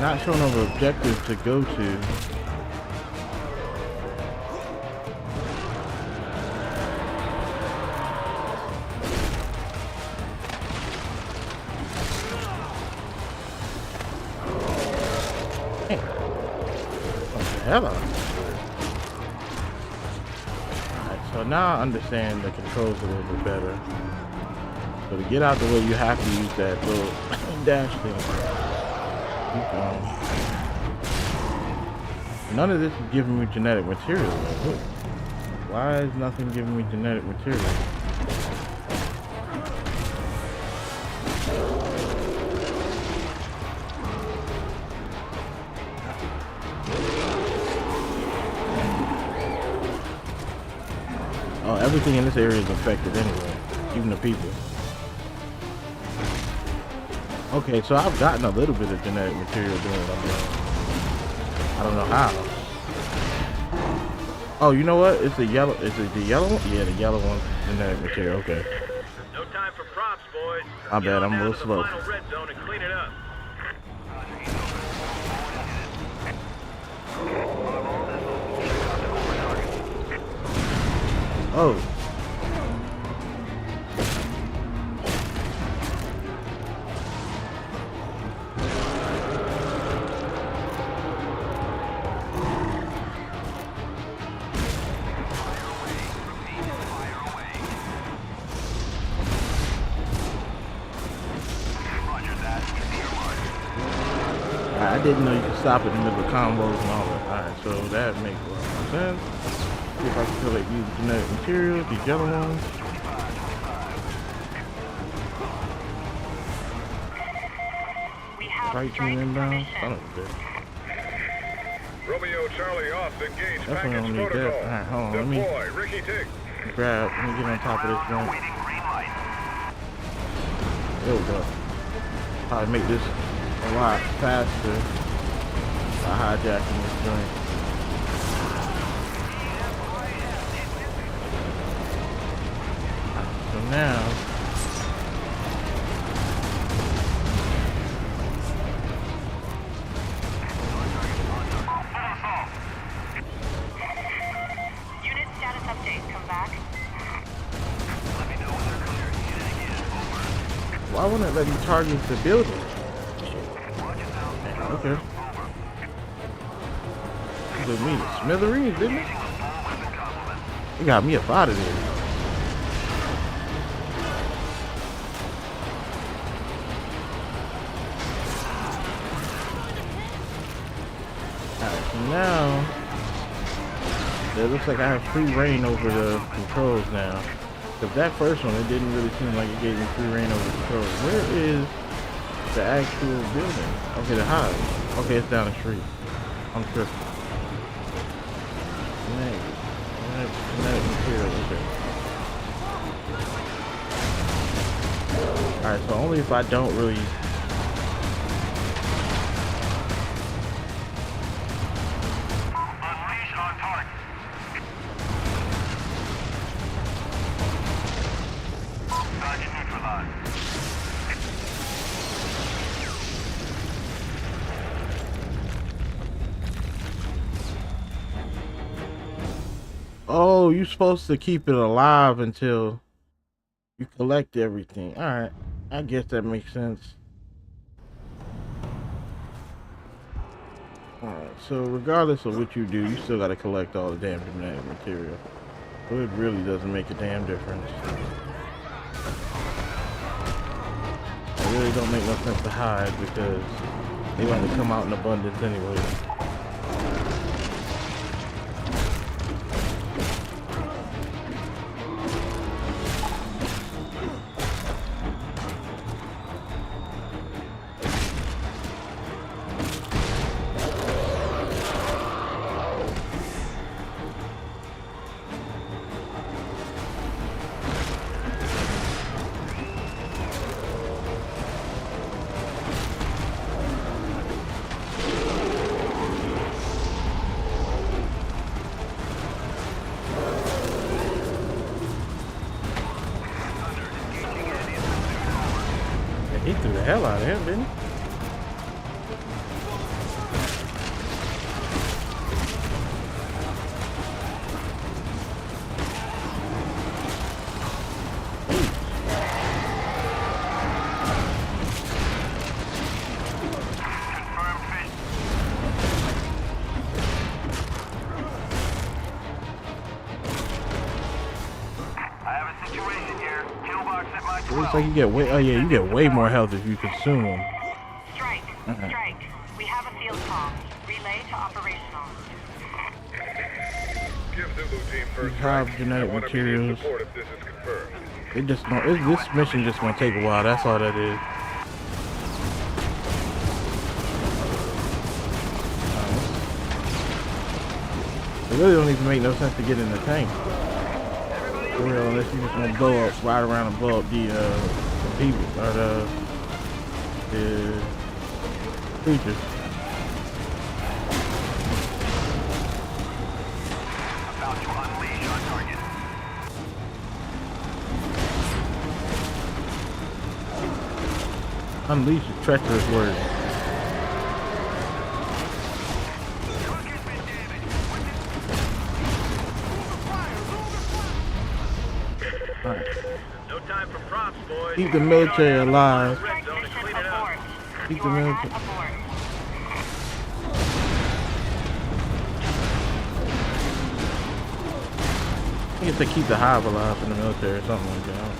not showing of objectives to go to. Hey. What the hell? Alright, so now I understand the controls a little bit better. So to get out the way, you have to use that little dash thing. None of this is giving me genetic material. Why is nothing giving me genetic material? Oh, everything in this area is affected anyway, even the people. Okay, so I've gotten a little bit of genetic material doing what I'm doing. I don't know how. Oh, you know what? It's the yellow. Is it the yellow one? Yeah, the yellow one. Genetic material. Okay. No time for props, boys. My bad. I'm a little slow. Final red zone and clean it up. Oh. I didn't know you could stop in the middle of combos and all that. Alright, so that makes a lot of sense. See if I can collect these genetic materials, these yellow ones. Right team inbound. Son of a bitch. Romeo Charlie off, engage Definitely don't package need that. protocol. Alright, hold on. Let me Deploy, Ricky Tick. grab, let me get on top of this joint. There we go. Probably make this a lot faster by hijacking this joint. So now, Unit status update. Come back. why wouldn't it let me target the building? Okay. It me smithereens, didn't it? You got me up out of there. Alright, so now it looks like I have free reign over the controls now. Because that first one, it didn't really seem like it gave me free reign over the controls. Where is the actual building? Okay, the hive. Okay, it's down the street. I'm tripping. Genetic material, okay. Alright, so only if I don't really... Unleash on target. Target neutralized. Oh, you're supposed to keep it alive until you collect everything. Alright, I guess that makes sense. Alright, so regardless of what you do, you still gotta collect all the damn genetic material. So it really doesn't make a damn difference. it really don't make no sense to hide because they want to come out in abundance anyway. He threw the hell out of him, didn't he? Looks like you get way. Oh yeah, you get way more health if you consume them. Strike. Strike. We have a field call. Relay to operational. Give Zulu team first Have strike. genetic I want immediate materials. support if this is confirmed. It just this mission just gonna take a while. That's all that is. It really don't even make no sense to get in the tank. For real, unless you just want to blow up, ride around and blow up the people or the creatures. About to unleash on target. Unleash is treacherous word. Alright. No time for props, boys. Keep the military alive. Red zone to clean it up. Keep the military. I guess they keep the hive alive in the military or something like that.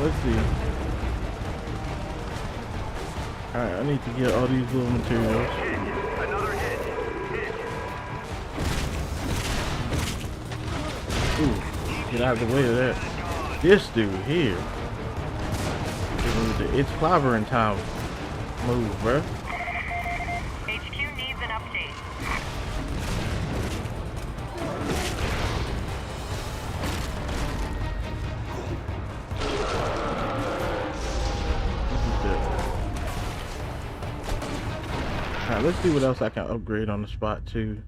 Let's see. Alright, I need to get all these little materials. Another hit. Ooh, get out of the way of that. This dude here. It's clobbering time. Move, bruh. HQ needs an update. Alright, let's see what else I can upgrade on the spot too.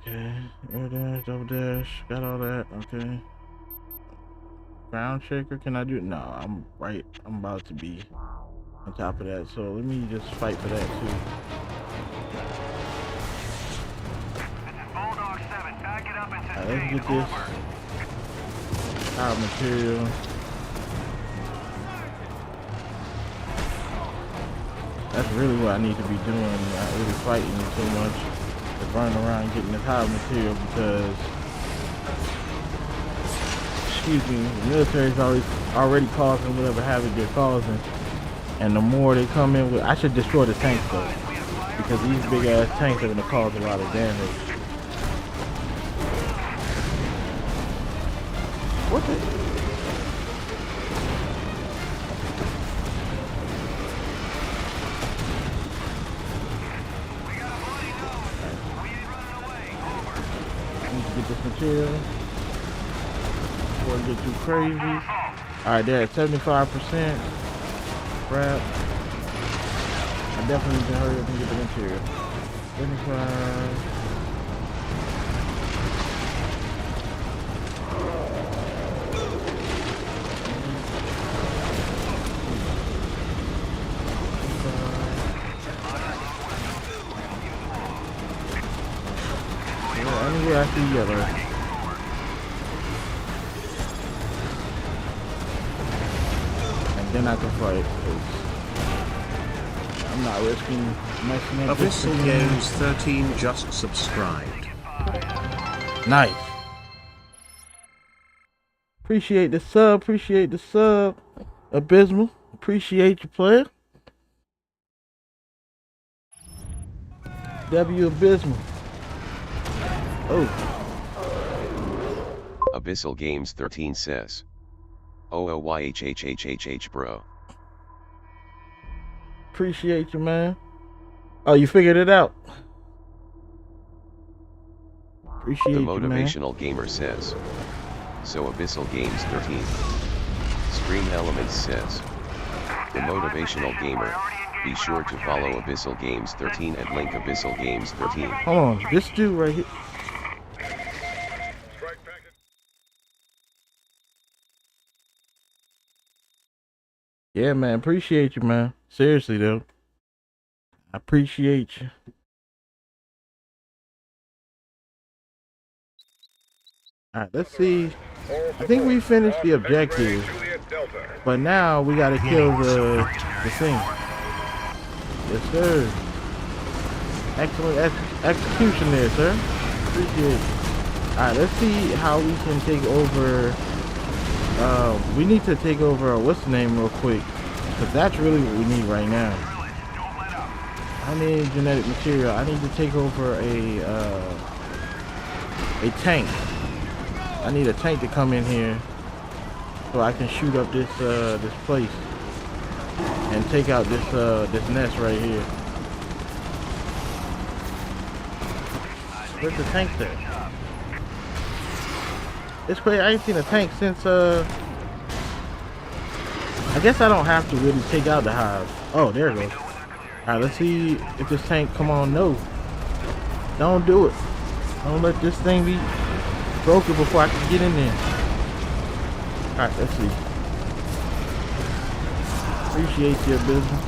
Okay, air dash, double dash, got all that, okay. Ground shaker, can I do it? No, I'm about to be on top of that, so let me just fight for that too. Bulldog 7, back it up and Alright, let's get this power material. That's really what I need to be doing, not really fighting too much. Just running around getting this high material because, excuse me, the military's already causing whatever havoc they're causing. And the more they come in with, I should destroy the tanks though, because these big ass tanks are gonna cause a lot of damage. What the? Get this material before it get too crazy. Alright, they're at 75%. Crap. I definitely need to hurry up and get the material. 75. Anywhere I see yellow. And then I can fight. I'm not risking messing up. Abyssal Games 13 just subscribed. Nice. Appreciate the sub. Appreciate the sub. Abysmal. Appreciate you, player. W Abysmal. Oh. Abyssal Games 13 says. OOYHHHHH bro. Appreciate you, man. Oh, you figured it out. Appreciate The you, man. motivational gamer says. So Abyssal Games 13. Stream Elements says. The motivational gamer. Be sure to follow Abyssal Games 13 at link Abyssal Games 13. Hold on, this dude right here. Yeah, man, appreciate you, man. Seriously, though. I appreciate you. Alright, let's see. I think we finished the objective. But now we gotta kill the thing. Yes, sir. Excellent execution there, sir. Appreciate it. Alright, let's see how we can take over. We need to take over, what's the name, real quick. Because that's really what we need right now. I need genetic material. I need to take over a tank. I need a tank to come in here so I can shoot up this this place and take out this nest right here. Where's the tank there? It's crazy. I ain't seen a tank since I guess I don't have to really take out the hive. Oh, there it goes. Alright, let's see if this tank come on. No. Don't do it. Don't let this thing be broken before I can get in there. Alright, let's see. Appreciate your business.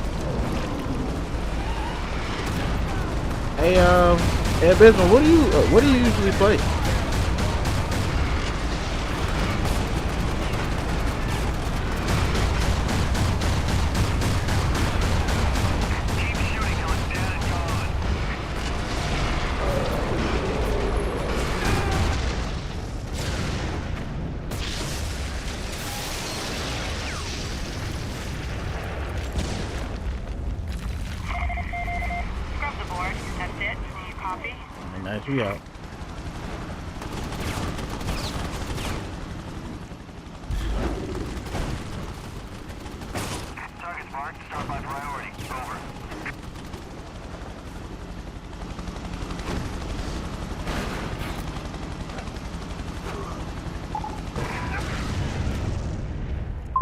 Hey, Abysmal, what do you usually play? Nice, we out. Target's marked. Start by priority. Over.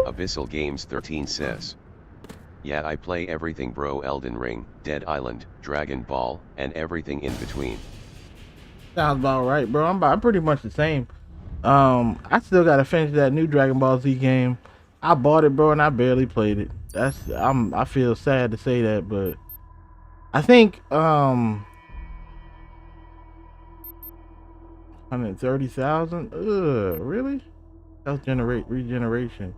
Abyssal Games 13 says. Yeah, I play everything bro. Elden Ring, Dead Island, Dragon Ball, and everything in between. Sounds about right, bro. I'm pretty much the same. I still gotta finish that new Dragon Ball Z game. I bought it, bro, and I barely played it. I feel sad to say that, but I think 130,000. Really? Health regeneration.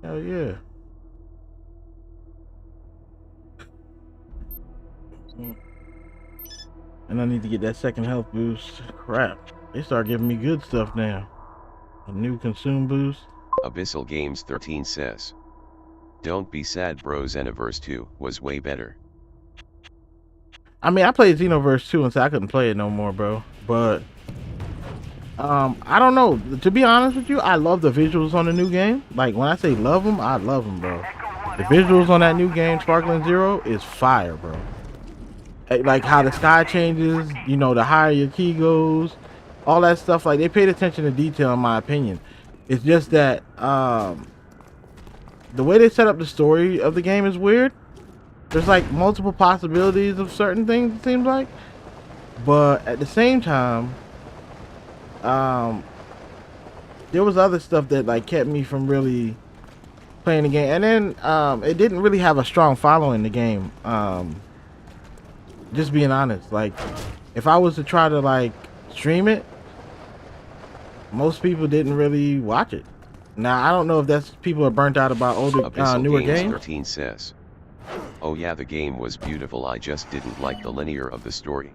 Hell yeah. And I need to get that second health boost. Crap. They start giving me good stuff now. A new consume boost. Abyssal Games 13 says. Don't be sad bro, Xenoverse 2 was way better. I mean, I played Xenoverse 2 and so I couldn't play it no more, bro. But I don't know. To be honest with you, I love the visuals on the new game. Like, when I say love them, I love them, bro. The visuals on that new game, Sparkling Zero, is fire, bro. Like how the sky changes, you know, the higher your key goes, all that stuff. Like, they paid attention to detail, in my opinion. It's just that the way they set up the story of the game is weird. There's like multiple possibilities of certain things, it seems like, but at the same time, there was other stuff that like kept me from really playing the game. And then it didn't really have a strong following in the game. Just being honest, like if I was to try to like stream it, most people didn't really watch it. Now I don't know if that's people are burnt out about older, newer games. 13 says. Oh yeah, the game was beautiful, I just didn't like the linear of the story.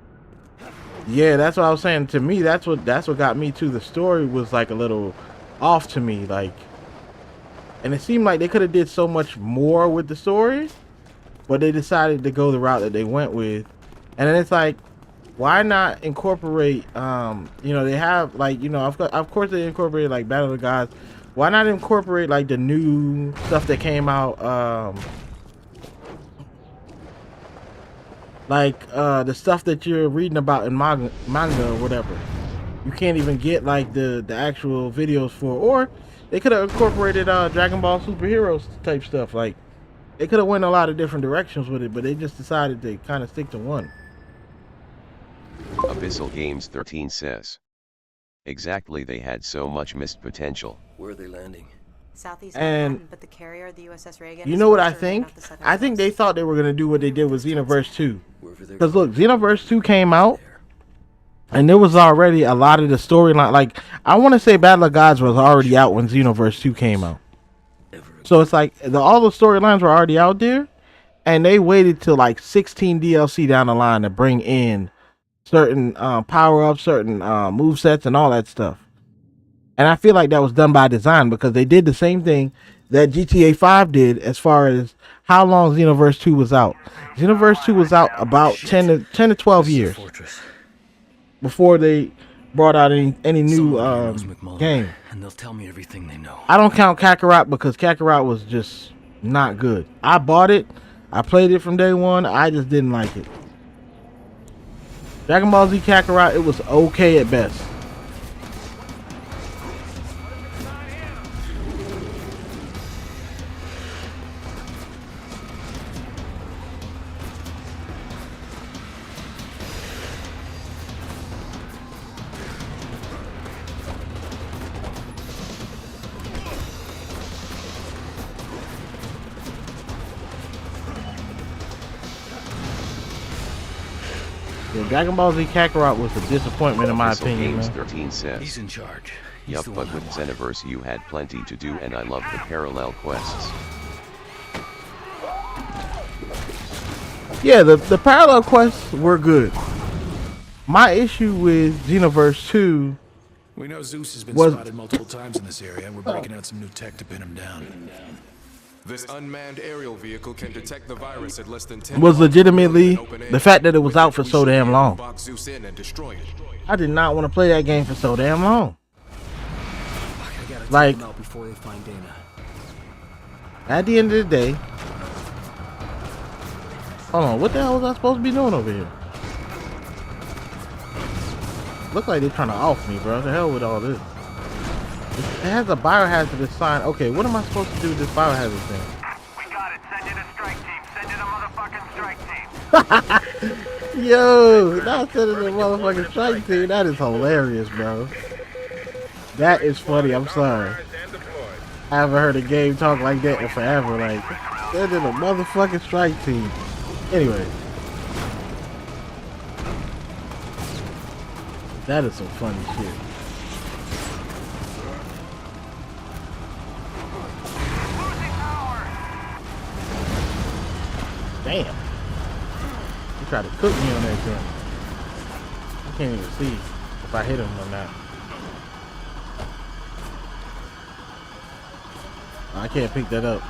Yeah, that's what I was saying. To me, that's what got me to the story was like a little off to me, like, and it seemed like they could have did so much more with the story, but they decided to go the route that they went with. And then it's like, why not incorporate, you know, they have like, you know, of course they incorporated like Battle of the Gods. Why not incorporate like the new stuff that came out, like the stuff that you're reading about in manga or whatever. You can't even get like the actual videos for, or they could have incorporated Dragon Ball superheroes type stuff. Like they could have went a lot of different directions with it, but they just decided to kind of stick to one. Abyssal Games 13 says. Exactly, they had so much missed potential. Where are they landing? Southeast And Manhattan, but the carrier, the USS Reagan. you is know what I forced to remain think? off the southern I think coast. they thought they were gonna do what they did with Xenoverse 2. Wherever they're Because look, Xenoverse 2 came out, and there was already a lot of the storyline. Like, I want to say Battle of Gods was already out when Xenoverse 2 came out. So it's like all the storylines were already out there, and they waited till like 16 DLC down the line to bring in certain power-ups, certain movesets, and all that stuff. And I feel like that was done by design, because they did the same thing that GTA 5 did as far as how long Xenoverse 2 was out. Xenoverse 2 was out about 10 to 12 years before they brought out any new game. And they'll tell me everything they know. I don't count Kakarot because Kakarot was just not good. I bought it, I played it from day one, I just didn't like it. Dragon Ball Z Kakarot, it was okay at best. Yeah, Dragon Ball Z Kakarot was a disappointment in my Abyssal opinion, Games man. 13 says. He's in charge. Yup, but with Xenoverse you had plenty to do, and I love the parallel quests. Yeah, the parallel quests were good. My issue with Xenoverse 2 We know Zeus has been was spotted multiple times in this area, and we're breaking out some new tech to pin him down. This unmanned aerial vehicle can detect the virus at less than 10 was legitimately miles in open the air. fact that it was out for We so should be damn able to long. box Zeus in and destroy it. I did not want to play that game for so damn long. Like, Out before they find Dana. at the end of the day, hold on, what the hell was I supposed to be doing over here? Look like they're trying to off me, bro. The hell with all this. It has a biohazardous sign. Okay, what am I supposed to do with this biohazard thing? We got it. Send in a strike team. Send in a motherfucking strike team. Yo, not sending a motherfucking strike team. That is hilarious, bro. That is funny. I'm sorry. I haven't heard a game talk like that in forever. Like, sending a motherfucking strike team. Anyway. That is some funny shit. Damn. He tried to cook me on that thing. I can't even see if I hit him or not. I can't pick that up.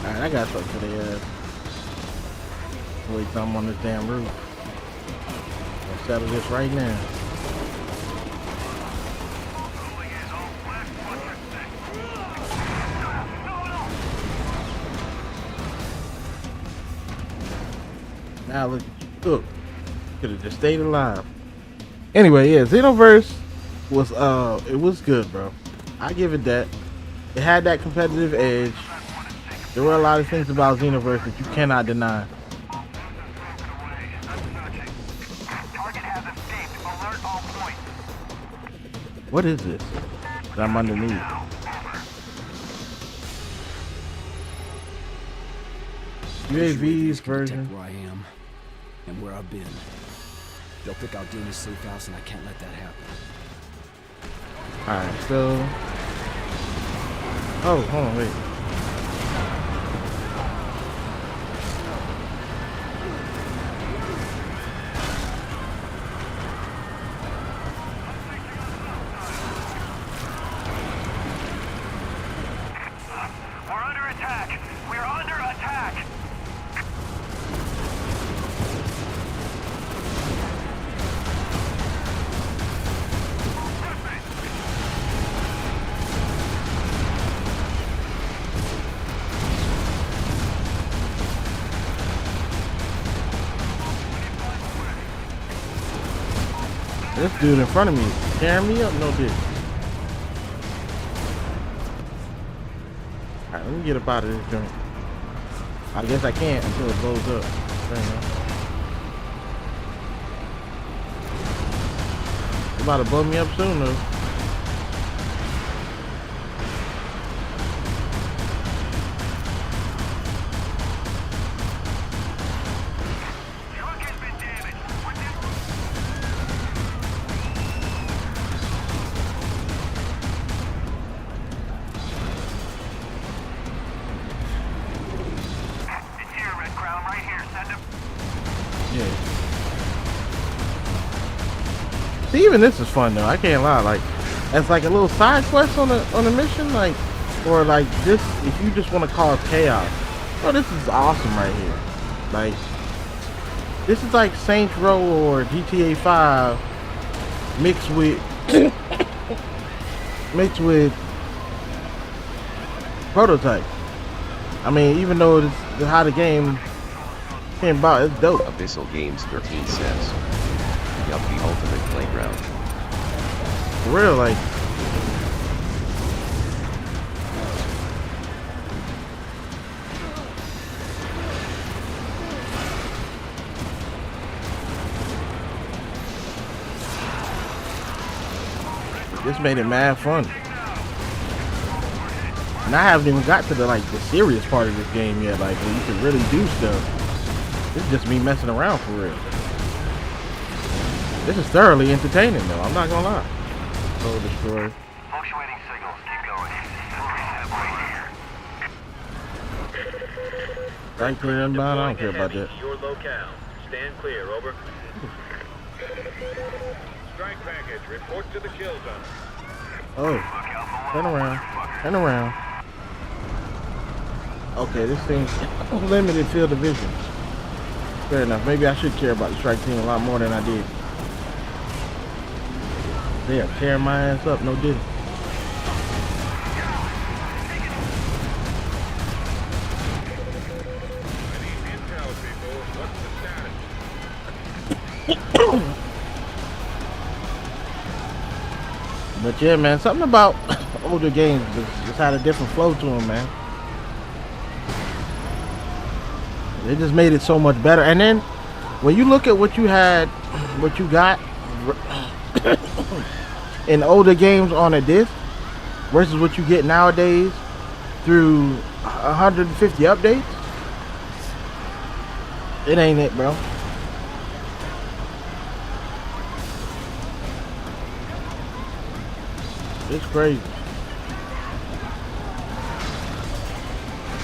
Alright, I got something for the ass. Wait till I'm on this damn roof. I'll settle this right now. Now look, could have just stayed alive. Anyway, yeah, Xenoverse was it was good, bro. I give it that. It had that competitive edge. There were a lot of things about Xenoverse that you cannot deny. Target has escaped. What is this? That I'm underneath. UAVs version. Where I am and where I've been. They'll pick out Dina's safe house, and I can't let that happen. Alright, so. Oh, hold on, wait. We're under attack. We're under attack. This dude in front of me is tearing me up, no dick. Alright, let me get up out of this joint. I guess I can't until it blows up. Fair enough. It's about to blow me up soon though. See, even this is fun though. I can't lie. Like, it's like a little side quest on the mission, like, or like this. If you just want to cause chaos, oh, this is awesome right here. Like, this is like Saints Row or GTA 5 mixed with Prototype. I mean, even though it's how the game came about, it's dope. Abyssal Games 13 says. Yup, the ultimate playground. For real, like. This made it mad fun. And I haven't even got to the serious part of this game yet, like where you can really do stuff. This is just me messing around for real. This is thoroughly entertaining though, I'm not gonna lie. Soul destroyed. Punctuating signals, keep going. Right here. Right clear inbound, I don't care about that. Your locale. Stand clear, over. Strike package, report to the kill zone. Oh, turn around, turn around. Okay, this thing's limited field of vision. Fair enough, maybe I should care about the strike team a lot more than I did. They are tearing my ass up, no didn't. But yeah, man, something about older games just had a different flow to them, man. They just made it so much better. And then when you look at what you had, what you got in older games on a disc versus what you get nowadays through 150 updates, it ain't it, bro. It's crazy.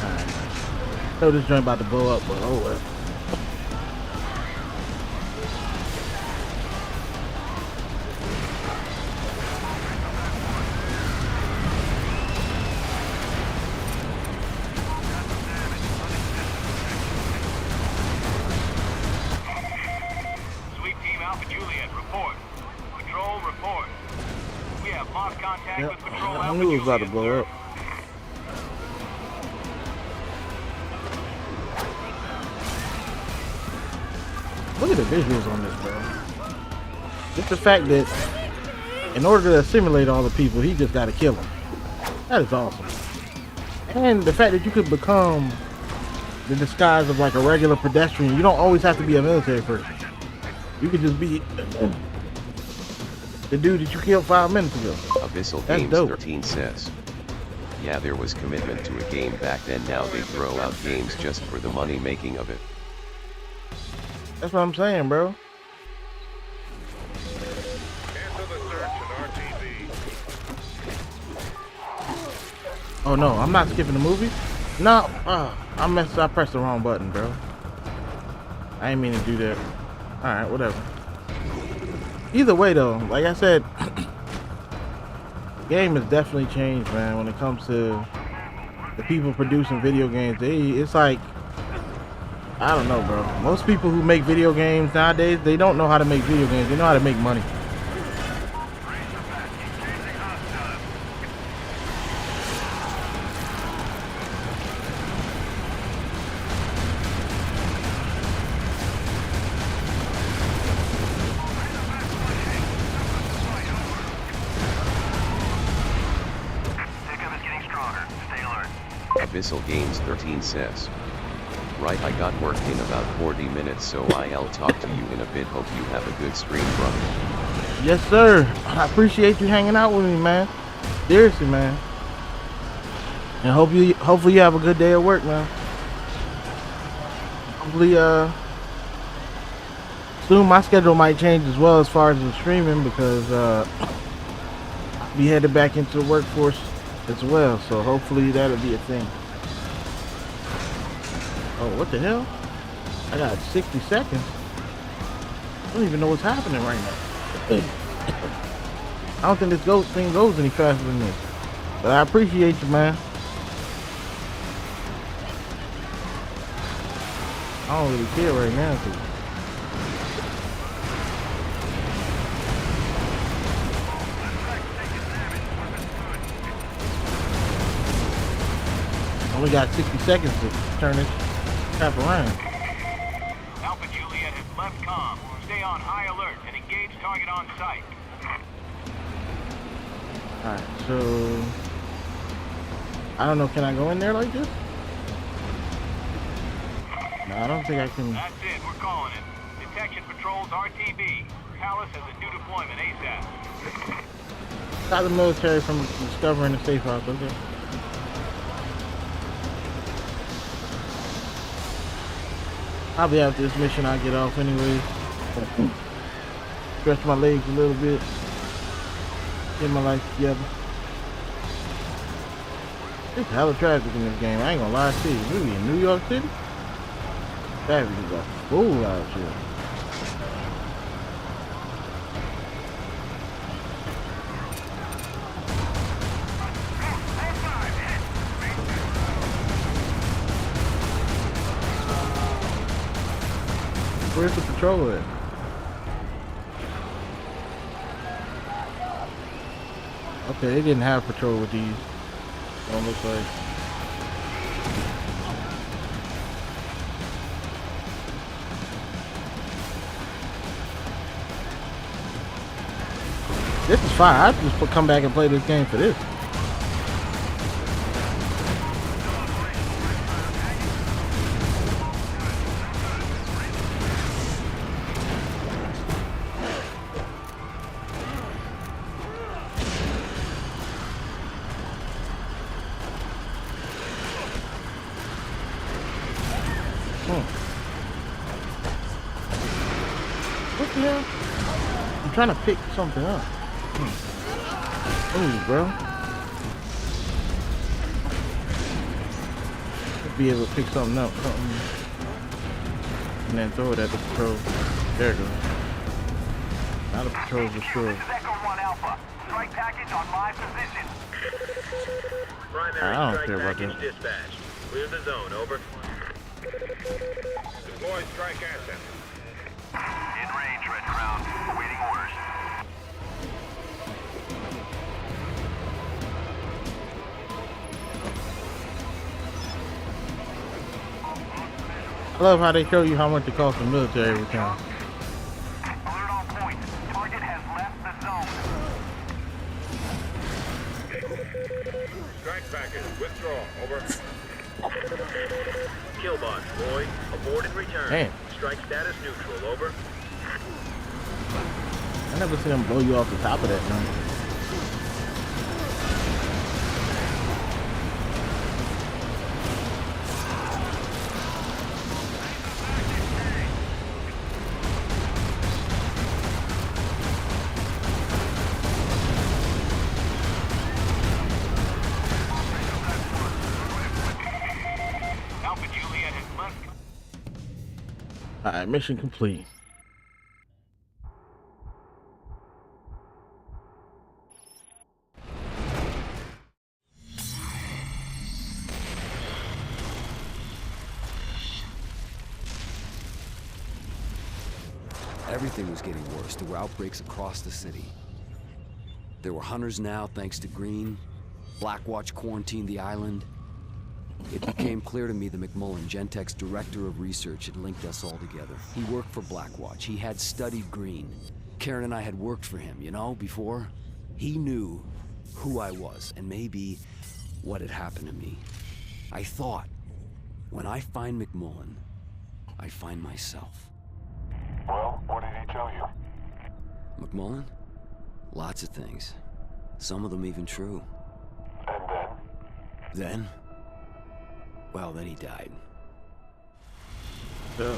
Alright. I know this joint about to blow up, but oh well. Sweet Team Alpha Juliet, report. Patrol, report. We have lost contact Yep. with Patrol I Alpha knew it was about to Juliet, blow sir. up. Look at the visuals on this, bro. Just the fact that in order to assimilate all the people, he just got to kill them. That is awesome. And the fact that you could become the disguise of like a regular pedestrian. You don't always have to be a military person. You could just be The dude that you killed 5 minutes ago. Abyssal That's Games dope. 13 says. Yeah, there was commitment to a game back then. Now they throw out games just for the money making of it. That's what I'm saying, bro. Cancel the search and RTV. Oh no, I'm not skipping the movie. No, I pressed the wrong button, bro. I didn't mean to do that. All right, whatever. Either way, though, like I said, the game has definitely changed, man. When it comes to the people producing video games, it's like, I don't know, bro. Most people who make video games nowadays, they don't know how to make video games. They know how to make money. Abyssal Games 13 says. Right, I got work in about 40 minutes, so I'll talk to you in a bit. Hope you have a good stream, brother. Yes, sir. I appreciate you hanging out with me, man. Seriously, man. And hopefully you have a good day at work, man. Hopefully, soon my schedule might change as well as far as the streaming, because I'll be headed back into the workforce as well. So hopefully that'll be a thing. Oh, what the hell? I got 60 seconds. I don't even know what's happening right now. I don't think this thing goes any faster than this. But I appreciate you, man. I don't really care right now, cause only got 60 seconds to turn this crap around. Alpha Juliet has left comm. Stay on high alert and engage target on site. Alright, so I don't know, can I go in there like this? No, I don't think I can. That's it, we're calling it. Detection patrols RTB. Palace has a new deployment ASAP. Stop the military from discovering the safe house, okay? Probably after this mission I'll get off anyway. Stretch my legs a little bit. Get my life together. There's hella traffic in this game, I ain't gonna lie to you. We be in New York City? Traffic is a fool out here. Where's the patrol at? Okay, they didn't have patrol with these. Don't look like. This is fine. I just come back and play this game for this. What the hell? I'm trying to pick something up. Ooh, bro. Should be able to pick something up. And then throw it at the patrol. There it goes. Now the patrol's destroyed. Echo 1 Alpha. Strike package on my position. I don't care about that. Dispatched. Clear the zone, over. Deploy strike asset. In range, Red Crown. Awaiting orders. I love how they show you how much it costs the military every time. Alert on point. Target has left the zone. Strike package. Withdraw. Over. Killbox, Roy. Abort and return. Damn. Strike status neutral, over. I never seen him blow you off the top of that thing. Alright, mission complete. Everything was getting worse. There were outbreaks across the city. There were hunters now, thanks to Green. Blackwatch quarantined the island. It became clear to me that McMullen, Gentek's director of research, had linked us all together. He worked for Blackwatch. He had studied Green. Karen and I had worked for him, you know, before. He knew who I was, and maybe what had happened to me. I thought, when I find McMullen, I find myself. Well, what did he tell you? McMullen? Lots of things. Some of them even true. And then? Then? Well, then he died. Yeah.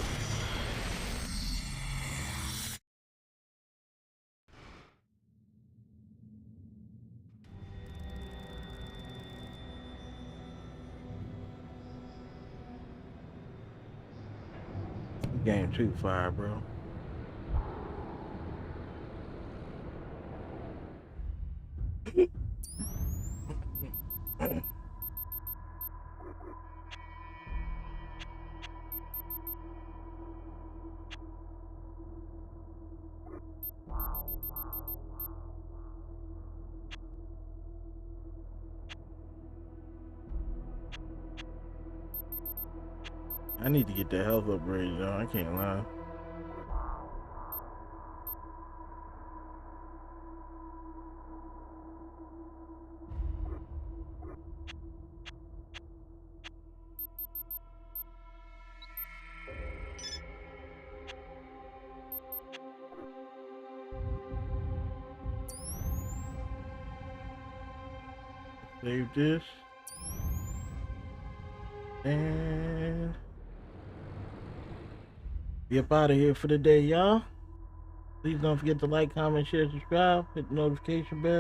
Game too fire, bro. I need to get the health upgrade, though. I can't lie. Save this. And be up out of here for the day, y'all. Please don't forget to like, comment, share, subscribe, hit the notification bell.